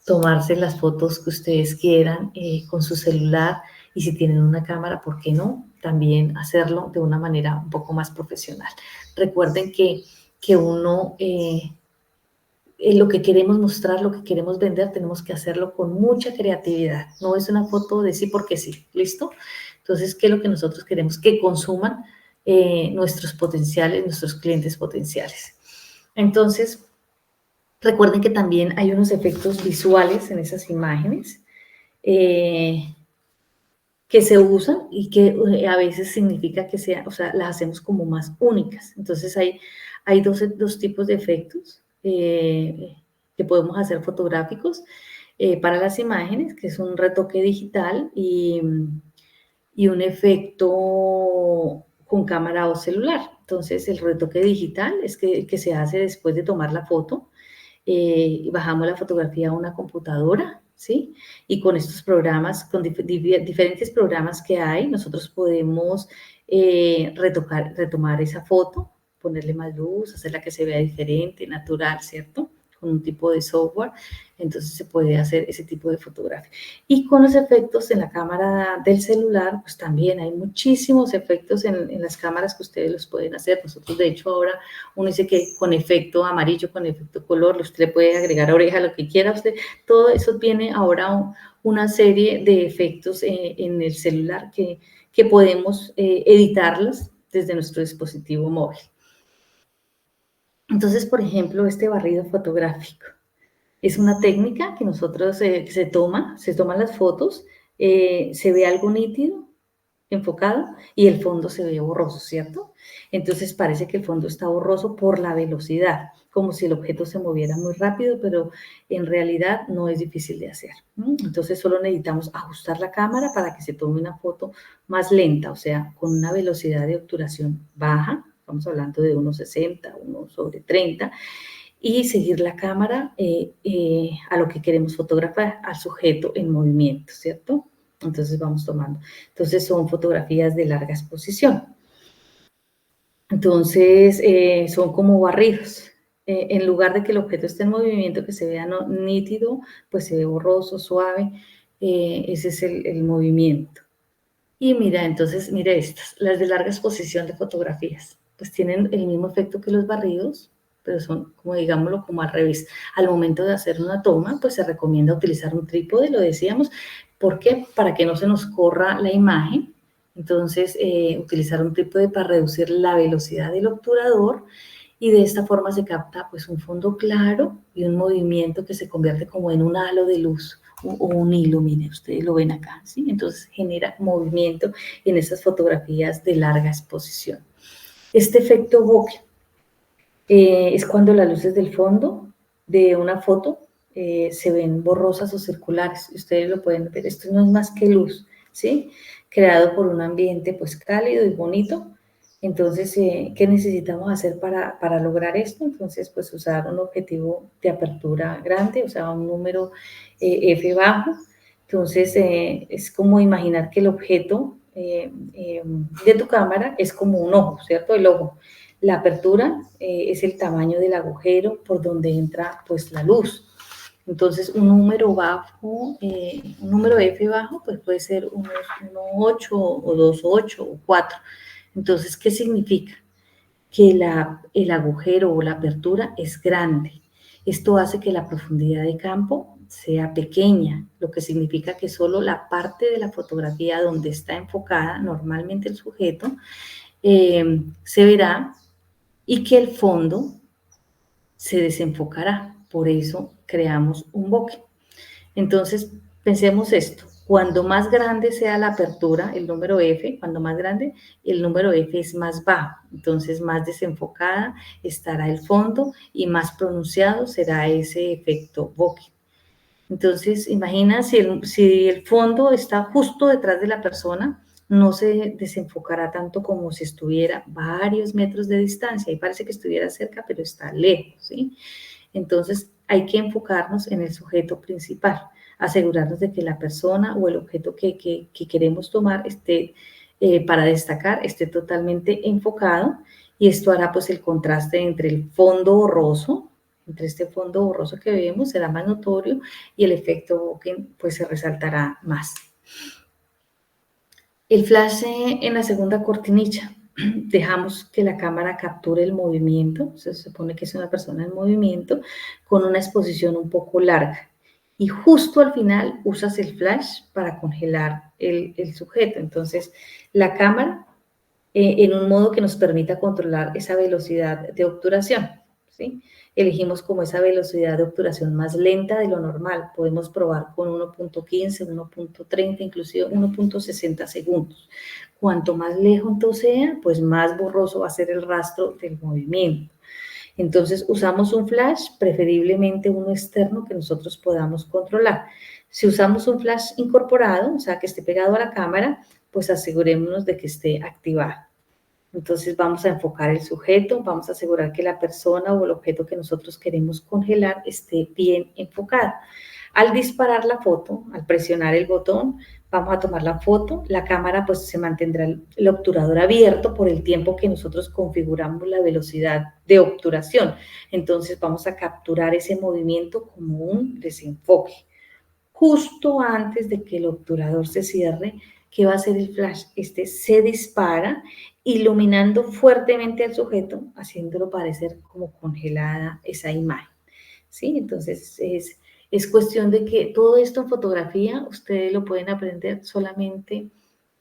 tomarse las fotos que ustedes quieran con su celular, y si tienen una cámara, ¿por qué no? También hacerlo de una manera un poco más profesional. Recuerden que uno, lo que queremos mostrar, lo que queremos vender, tenemos que hacerlo con mucha creatividad. No es una foto de sí porque sí, ¿listo? Entonces, ¿qué es lo que nosotros queremos? Que consuman nuestros potenciales, nuestros clientes potenciales. Entonces, recuerden que también hay unos efectos visuales en esas imágenes que se usan y que a veces significa que sea, o sea, las hacemos como más únicas. Entonces hay dos tipos de efectos que podemos hacer fotográficos para las imágenes, que es un retoque digital y un efecto con cámara o celular. Entonces el retoque digital es que se hace después de tomar la foto. Bajamos la fotografía a una computadora, ¿sí? Y con estos programas, con diferentes programas que hay, nosotros podemos retomar esa foto, ponerle más luz, hacerla que se vea diferente, natural, ¿cierto? Con un tipo de software, entonces se puede hacer ese tipo de fotografía. Y con los efectos en la cámara del celular, pues también hay muchísimos efectos en las cámaras que ustedes los pueden hacer. Nosotros, de hecho, ahora uno dice que con efecto amarillo, con efecto color, usted le puede agregar oreja, lo que quiera usted. Todo eso tiene ahora una serie de efectos en el celular que podemos editarlos desde nuestro dispositivo móvil. Entonces, por ejemplo, este barrido fotográfico es una técnica que nosotros se toman las fotos, se ve algo nítido, enfocado, y el fondo se ve borroso, ¿cierto? Entonces parece que el fondo está borroso por la velocidad, como si el objeto se moviera muy rápido, pero en realidad no es difícil de hacer. Entonces solo necesitamos ajustar la cámara para que se tome una foto más lenta, o sea, con una velocidad de obturación baja, estamos hablando de 1.60, 1/30, y seguir la cámara a lo que queremos fotografar, al sujeto en movimiento, ¿cierto? Entonces vamos tomando. Entonces son fotografías de larga exposición. Entonces son como barridos. En lugar de que el objeto esté en movimiento, que se vea nítido, pues se ve borroso, suave. Ese es el movimiento. Y mira, entonces, mira estas, las de larga exposición de fotografías. Pues tienen el mismo efecto que los barridos, pero son, como digámoslo, como al revés. Al momento de hacer una toma, pues se recomienda utilizar un trípode, lo decíamos. ¿Por qué? Para que no se nos corra la imagen. Entonces, utilizar un trípode para reducir la velocidad del obturador, y de esta forma se capta pues un fondo claro y un movimiento que se convierte como en un halo de luz o un hilo, miren, ustedes lo ven acá, ¿sí? Entonces genera movimiento en estas fotografías de larga exposición. Este efecto bokeh es cuando las luces del fondo de una foto se ven borrosas o circulares. Ustedes lo pueden ver, esto no es más que luz, ¿sí? Creado por un ambiente pues cálido y bonito. Entonces, ¿qué necesitamos hacer para lograr esto? Entonces, pues usar un objetivo de apertura grande, o sea, un número f bajo. Entonces, es como imaginar que el objeto de tu cámara es como un ojo, ¿cierto? El ojo. La apertura es el tamaño del agujero por donde entra pues la luz. Entonces un número bajo, un número F bajo, pues puede ser 1.8 o 2.8 o 4. Entonces, ¿qué significa? Que el agujero o la apertura es grande. Esto hace que la profundidad de campo sea pequeña, lo que significa que solo la parte de la fotografía donde está enfocada normalmente el sujeto se verá, y que el fondo se desenfocará. Por eso creamos un bokeh. Entonces, pensemos esto. Cuando más grande sea la apertura, el número F, cuando más grande, el número F es más bajo. Entonces, más desenfocada estará el fondo y más pronunciado será ese efecto bokeh. Entonces, imagina si el fondo está justo detrás de la persona, no se desenfocará tanto como si estuviera varios metros de distancia. Y parece que estuviera cerca, pero está lejos, ¿sí? Entonces, hay que enfocarnos en el sujeto principal, asegurarnos de que la persona o el objeto que queremos tomar esté, para destacar, esté totalmente enfocado, y esto hará pues el contraste entre el fondo borroso, entre este fondo borroso que vemos, será más notorio y el efecto bokeh pues se resaltará más. El flash en la segunda cortinilla. Dejamos que la cámara capture el movimiento, se supone que es una persona en movimiento, con una exposición un poco larga. Y justo al final usas el flash para congelar el sujeto. Entonces, la cámara en un modo que nos permita controlar esa velocidad de obturación, ¿sí? Elegimos como esa velocidad de obturación más lenta de lo normal. Podemos probar con 1.15, 1.30, inclusive 1.60 segundos. Cuanto más lejos sea, pues más borroso va a ser el rastro del movimiento. Entonces usamos un flash, preferiblemente uno externo que nosotros podamos controlar. Si usamos un flash incorporado, o sea, que esté pegado a la cámara, pues asegurémonos de que esté activado. Entonces vamos a enfocar el sujeto, vamos a asegurar que la persona o el objeto que nosotros queremos congelar esté bien enfocado. Al disparar la foto, al presionar el botón, vamos a tomar la foto, la cámara pues se mantendrá el obturador abierto por el tiempo que nosotros configuramos la velocidad de obturación. Entonces vamos a capturar ese movimiento como un desenfoque. Justo antes de que el obturador se cierre, ¿qué va a hacer el flash? Este se dispara, iluminando fuertemente al sujeto, haciéndolo parecer como congelada esa imagen, ¿sí? Entonces, es cuestión de que todo esto en fotografía ustedes lo pueden aprender solamente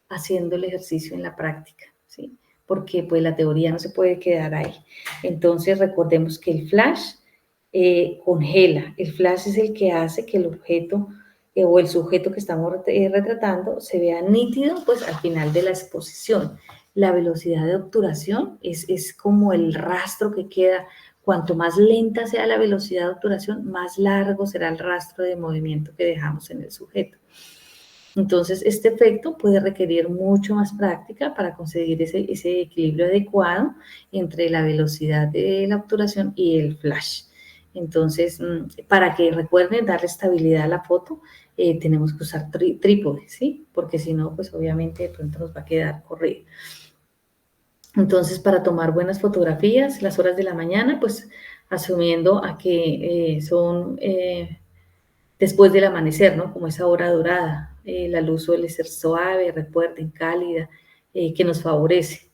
haciendo el ejercicio en la práctica, ¿sí? Porque pues la teoría no se puede quedar ahí. Entonces, recordemos que el flash congela. El flash es el que hace que el objeto o el sujeto que estamos retratando se vea nítido pues al final de la exposición. La velocidad de obturación es como el rastro que queda. Cuanto más lenta sea la velocidad de obturación, más largo será el rastro de movimiento que dejamos en el sujeto. Entonces, este efecto puede requerir mucho más práctica para conseguir ese equilibrio adecuado entre la velocidad de la obturación y el flash. Entonces, para que recuerden darle estabilidad a la foto, tenemos que usar trípode, ¿sí? Porque si no, pues obviamente de pronto nos va a quedar corrido. Entonces, para tomar buenas fotografías, las horas de la mañana, pues asumiendo a que son después del amanecer, ¿no? Como esa hora dorada, la luz suele ser suave, recuerden, cálida, que nos favorece.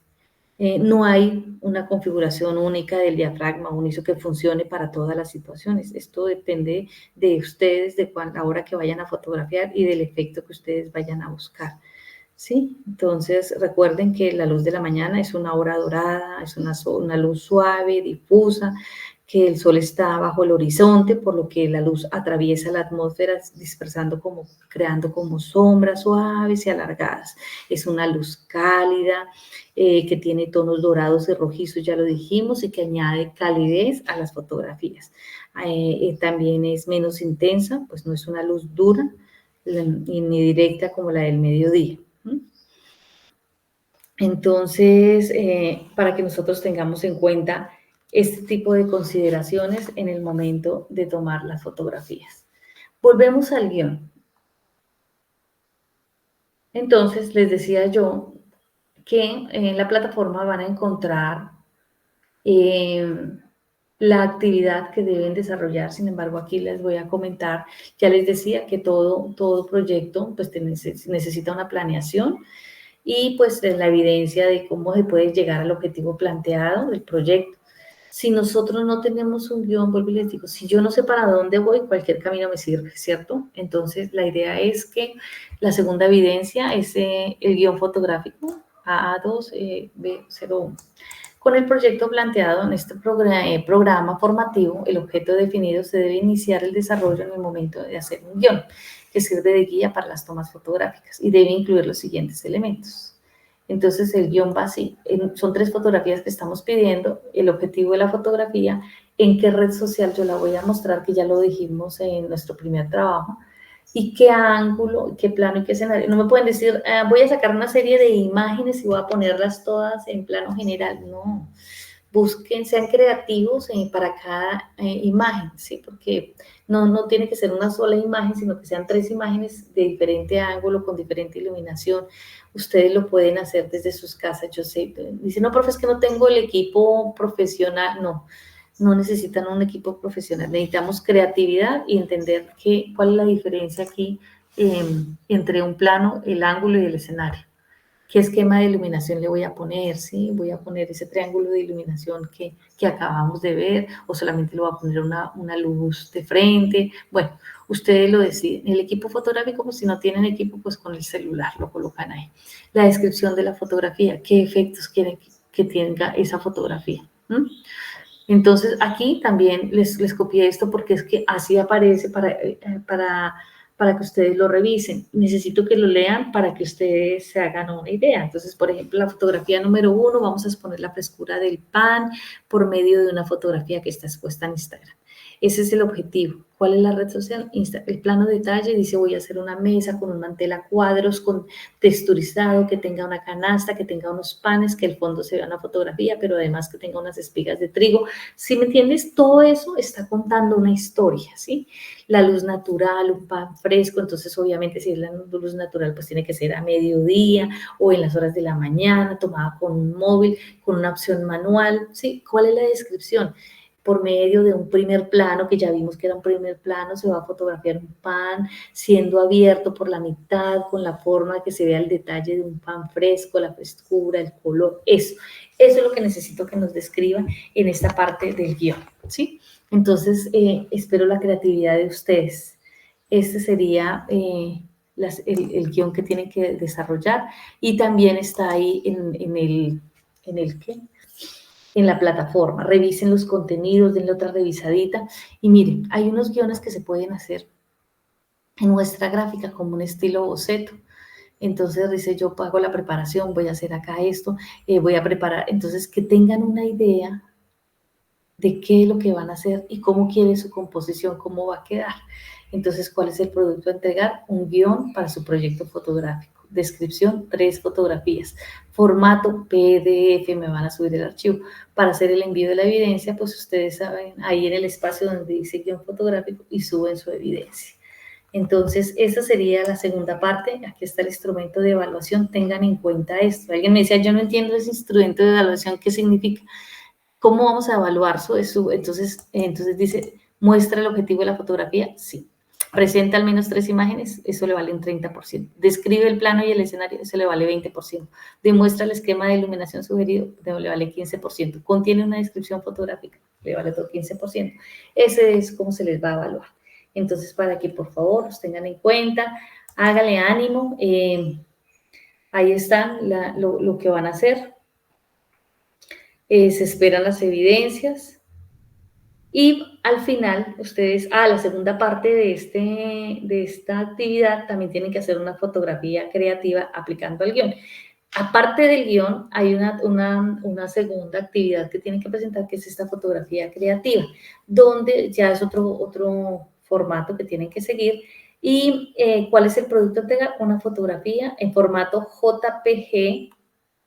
No hay una configuración única del diafragma, un ISO que funcione para todas las situaciones. Esto depende de ustedes, de la hora que vayan a fotografiar y del efecto que ustedes vayan a buscar. ¿Sí? Entonces recuerden que la luz de la mañana es una hora dorada, es una luz suave, difusa, que el sol está bajo el horizonte, por lo que la luz atraviesa la atmósfera dispersando creando como sombras suaves y alargadas. Es una luz cálida, que tiene tonos dorados y rojizos, ya lo dijimos, y que añade calidez a las fotografías. También es menos intensa, pues no es una luz dura ni directa como la del mediodía. Entonces, para que nosotros tengamos en cuenta este tipo de consideraciones en el momento de tomar las fotografías. Volvemos al guión. Entonces, les decía yo que en la plataforma van a encontrar la actividad que deben desarrollar. Sin embargo, aquí les voy a comentar, ya les decía que todo proyecto pues necesita una planeación y pues la evidencia de cómo se puede llegar al objetivo planteado del proyecto. Si nosotros no tenemos un guión, vuelvo y les digo, si yo no sé para dónde voy, cualquier camino me sirve, ¿cierto? Entonces, la idea es que la segunda evidencia es el guión fotográfico AA2B01. Con el proyecto planteado en este programa formativo, el objeto definido se debe iniciar el desarrollo en el momento de hacer un guión, que sirve de guía para las tomas fotográficas y debe incluir los siguientes elementos. Entonces, el guión va así. Son 3 fotografías que estamos pidiendo, el objetivo de la fotografía, en qué red social yo la voy a mostrar, que ya lo dijimos en nuestro primer trabajo, y qué ángulo, qué plano y qué escenario. No me pueden decir, voy a sacar una serie de imágenes y voy a ponerlas todas en plano general. No, busquen, sean creativos para cada imagen, ¿sí? Porque no tiene que ser una sola imagen, sino que sean 3 imágenes de diferente ángulo, con diferente iluminación. Ustedes lo pueden hacer desde sus casas. Yo sé, dicen, no, profe, es que no tengo el equipo profesional. No necesitan un equipo profesional, necesitamos creatividad y entender cuál es la diferencia aquí entre un plano, el ángulo y el escenario. ¿Qué esquema de iluminación le voy a poner? ¿Sí? ¿Voy a poner ese triángulo de iluminación que acabamos de ver o solamente le voy a poner una luz de frente? Bueno, ustedes lo deciden. El equipo fotográfico, pues si no tienen equipo, pues con el celular lo colocan ahí. La descripción de la fotografía, ¿qué efectos quieren que tenga esa fotografía? Entonces, aquí también les copié esto porque es que así aparece para que ustedes lo revisen. Necesito que lo lean para que ustedes se hagan una idea. Entonces, por ejemplo, la fotografía número 1, vamos a exponer la frescura del pan por medio de una fotografía que está expuesta en Instagram. Ese es el objetivo. ¿Cuál es la red social? El plano detalle dice, voy a hacer una mesa con un mantel a cuadros, con texturizado, que tenga una canasta, que tenga unos panes, que el fondo se vea una fotografía, pero además que tenga unas espigas de trigo. ¿Sí me entiendes? Todo eso está contando una historia, ¿sí? La luz natural, un pan fresco, entonces obviamente si es la luz natural, pues tiene que ser a mediodía o en las horas de la mañana, tomada con un móvil, con una opción manual, ¿sí? ¿Cuál es la descripción? Por medio de un primer plano, que ya vimos que era un primer plano, se va a fotografiar un pan siendo abierto por la mitad, con la forma que se vea el detalle de un pan fresco, la frescura, el color, eso es lo que necesito que nos describan en esta parte del guión, ¿sí? Entonces, espero la creatividad de ustedes. Este sería el guión que tienen que desarrollar y también está ahí en la plataforma. Revisen los contenidos, denle otra revisadita y miren, hay unos guiones que se pueden hacer en nuestra gráfica como un estilo boceto. Entonces dice, yo hago la preparación, voy a hacer acá esto, voy a preparar. Entonces, que tengan una idea de qué es lo que van a hacer y cómo quiere su composición, cómo va a quedar. Entonces, ¿cuál es el producto a entregar? Un guión para su proyecto fotográfico. Descripción, 3 fotografías. Formato PDF, me van a subir el archivo. Para hacer el envío de la evidencia, pues ustedes saben, ahí en el espacio donde dice guión fotográfico y suben su evidencia. Entonces, esa sería la segunda parte. Aquí está el instrumento de evaluación. Tengan en cuenta esto. Alguien me decía, yo no entiendo ese instrumento de evaluación, ¿qué significa? ¿Cómo vamos a evaluar eso? Entonces dice, ¿muestra el objetivo de la fotografía? Sí. ¿Presenta al menos 3 imágenes? Eso le vale un 30%. ¿Describe el plano y el escenario? Eso le vale 20%. ¿Demuestra el esquema de iluminación sugerido? Le vale 15%. ¿Contiene una descripción fotográfica? Le vale otro 15%. Ese es cómo se les va a evaluar. Entonces, para que por favor los tengan en cuenta, háganle ánimo. Ahí están lo que van a hacer. Se esperan las evidencias y al final ustedes, la segunda parte de esta actividad también tienen que hacer una fotografía creativa aplicando el guión. Aparte del guión, hay una segunda actividad que tienen que presentar, que es esta fotografía creativa, donde ya es otro formato que tienen que seguir. ¿Y cuál es el producto a entregar? Una fotografía en formato JPG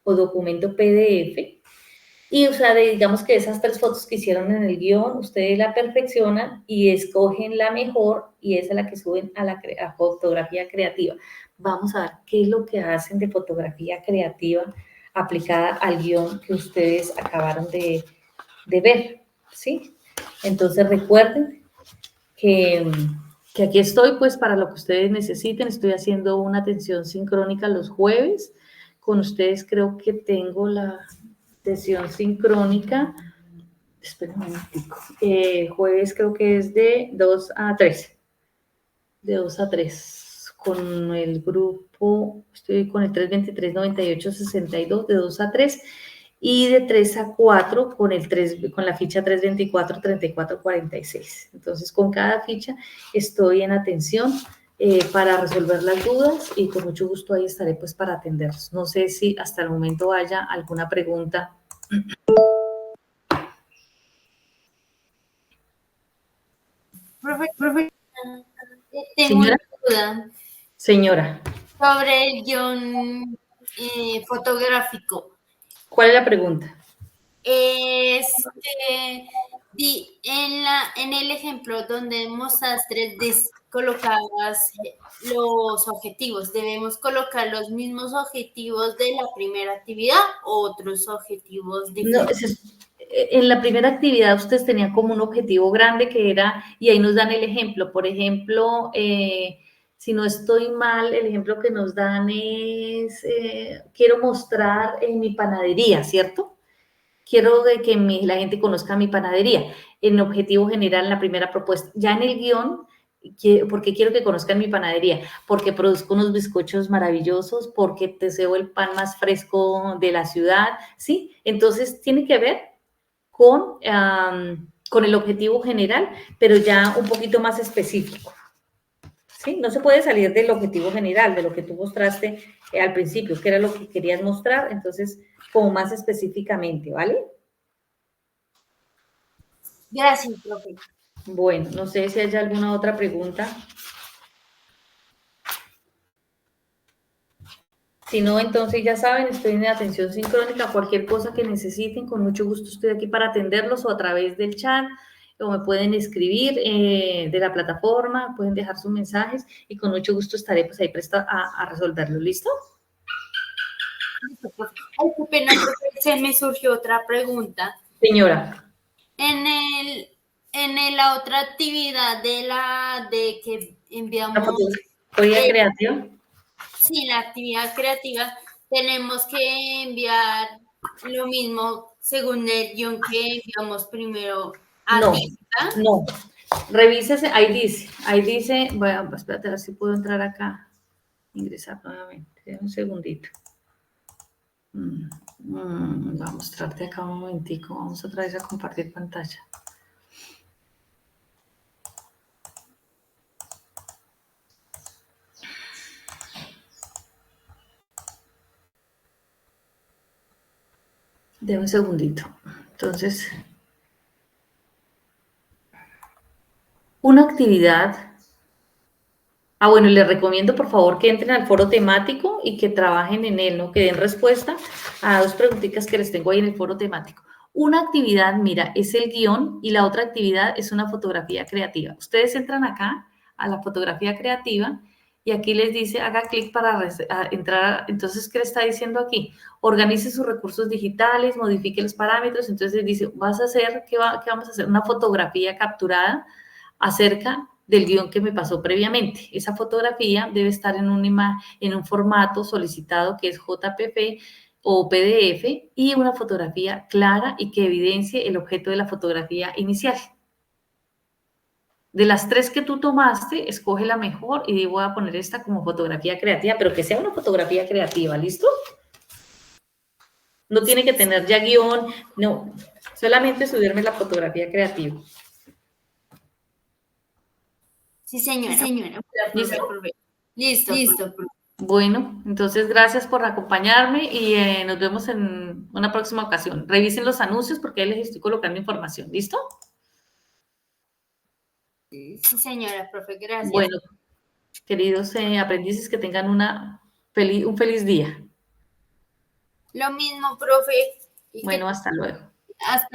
o documento PDF. Y, o sea, digamos que esas 3 fotos que hicieron en el guión, ustedes la perfeccionan y escogen la mejor y esa es la que suben a fotografía creativa. Vamos a ver qué es lo que hacen de fotografía creativa aplicada al guión que ustedes acabaron de ver, ¿sí? Entonces, recuerden que aquí estoy, pues, para lo que ustedes necesiten. Estoy haciendo una atención sincrónica los jueves. Con ustedes creo que tengo la sesión sincrónica, espera un momentico, jueves creo que es de 2 a 3, de 2 a 3, con el grupo, estoy con el 323-98-62, de 2 a 3, y de 3 a 4 con la ficha 324-3446. Entonces, con cada ficha estoy en atención para resolver las dudas y con mucho gusto ahí estaré pues para atenderlos. No sé si hasta el momento haya alguna pregunta. Profe, tengo Señora. una duda. Señora. Sobre el guión fotográfico. ¿Cuál es la pregunta? En el ejemplo donde mostraste colocabas los objetivos, ¿debemos colocar los mismos objetivos de la primera actividad o otros objetivos diferentes? No, en la primera actividad ustedes tenían como un objetivo grande que era, y ahí nos dan el ejemplo, por ejemplo, si no estoy mal, el ejemplo que nos dan es, quiero mostrar en mi panadería, ¿cierto? Quiero que la gente conozca mi panadería, en objetivo general, en la primera propuesta. Ya en el guión, porque quiero que conozcan mi panadería, porque produzco unos bizcochos maravillosos, porque deseo el pan más fresco de la ciudad, ¿sí? Entonces, tiene que ver con el objetivo general, pero ya un poquito más específico, ¿sí? No se puede salir del objetivo general, de lo que tú mostraste al principio, que era lo que querías mostrar, entonces, como más específicamente, ¿vale? Gracias, profe. Bueno, no sé si hay alguna otra pregunta. Si no, entonces ya saben, estoy en atención sincrónica. Cualquier cosa que necesiten, con mucho gusto estoy aquí para atenderlos o a través del chat, o me pueden escribir de la plataforma, pueden dejar sus mensajes y con mucho gusto estaré pues ahí presta a resolverlo. ¿Listo? Ay, qué pena, profe, se me surgió otra pregunta. Señora. En la otra actividad de que enviamos... ¿La fotografía creativa? Sí, la actividad creativa, tenemos que enviar lo mismo según el guión que enviamos primero a No, Tinta. no. Revísese, ahí dice, bueno, espérate, a ver si puedo entrar acá, ingresar nuevamente, un segundito. Voy a mostrarte acá un momentico, vamos otra vez a compartir pantalla. De un segundito. Entonces, una actividad. Bueno, les recomiendo por favor que entren al foro temático y que trabajen en él, ¿no? Que den respuesta a dos preguntitas que les tengo ahí en el foro temático. Una actividad, mira, es el guión y la otra actividad es una fotografía creativa. Ustedes entran acá a la fotografía creativa y aquí les dice, haga clic para entrar. Entonces, ¿qué le está diciendo aquí? Organice sus recursos digitales, modifique los parámetros. Entonces, les dice, vas a hacer, ¿qué vamos a hacer? Una fotografía capturada acerca del guión que me pasó previamente. Esa fotografía debe estar en un formato solicitado que es JPG o PDF y una fotografía clara y que evidencie el objeto de la fotografía inicial. De las tres que tú tomaste, escoge la mejor y voy a poner esta como fotografía creativa, pero que sea una fotografía creativa, ¿listo? No tiene que tener ya guión, no, solamente subirme la fotografía creativa. Sí, señora. Sí, señora. ¿Listo? Listo. Bueno, entonces gracias por acompañarme y nos vemos en una próxima ocasión. Revisen los anuncios porque ahí les estoy colocando información. ¿Listo? Sí, señora, profe, gracias. Bueno, queridos aprendices, que tengan un feliz día. Lo mismo, profe. Bueno, hasta luego. Hasta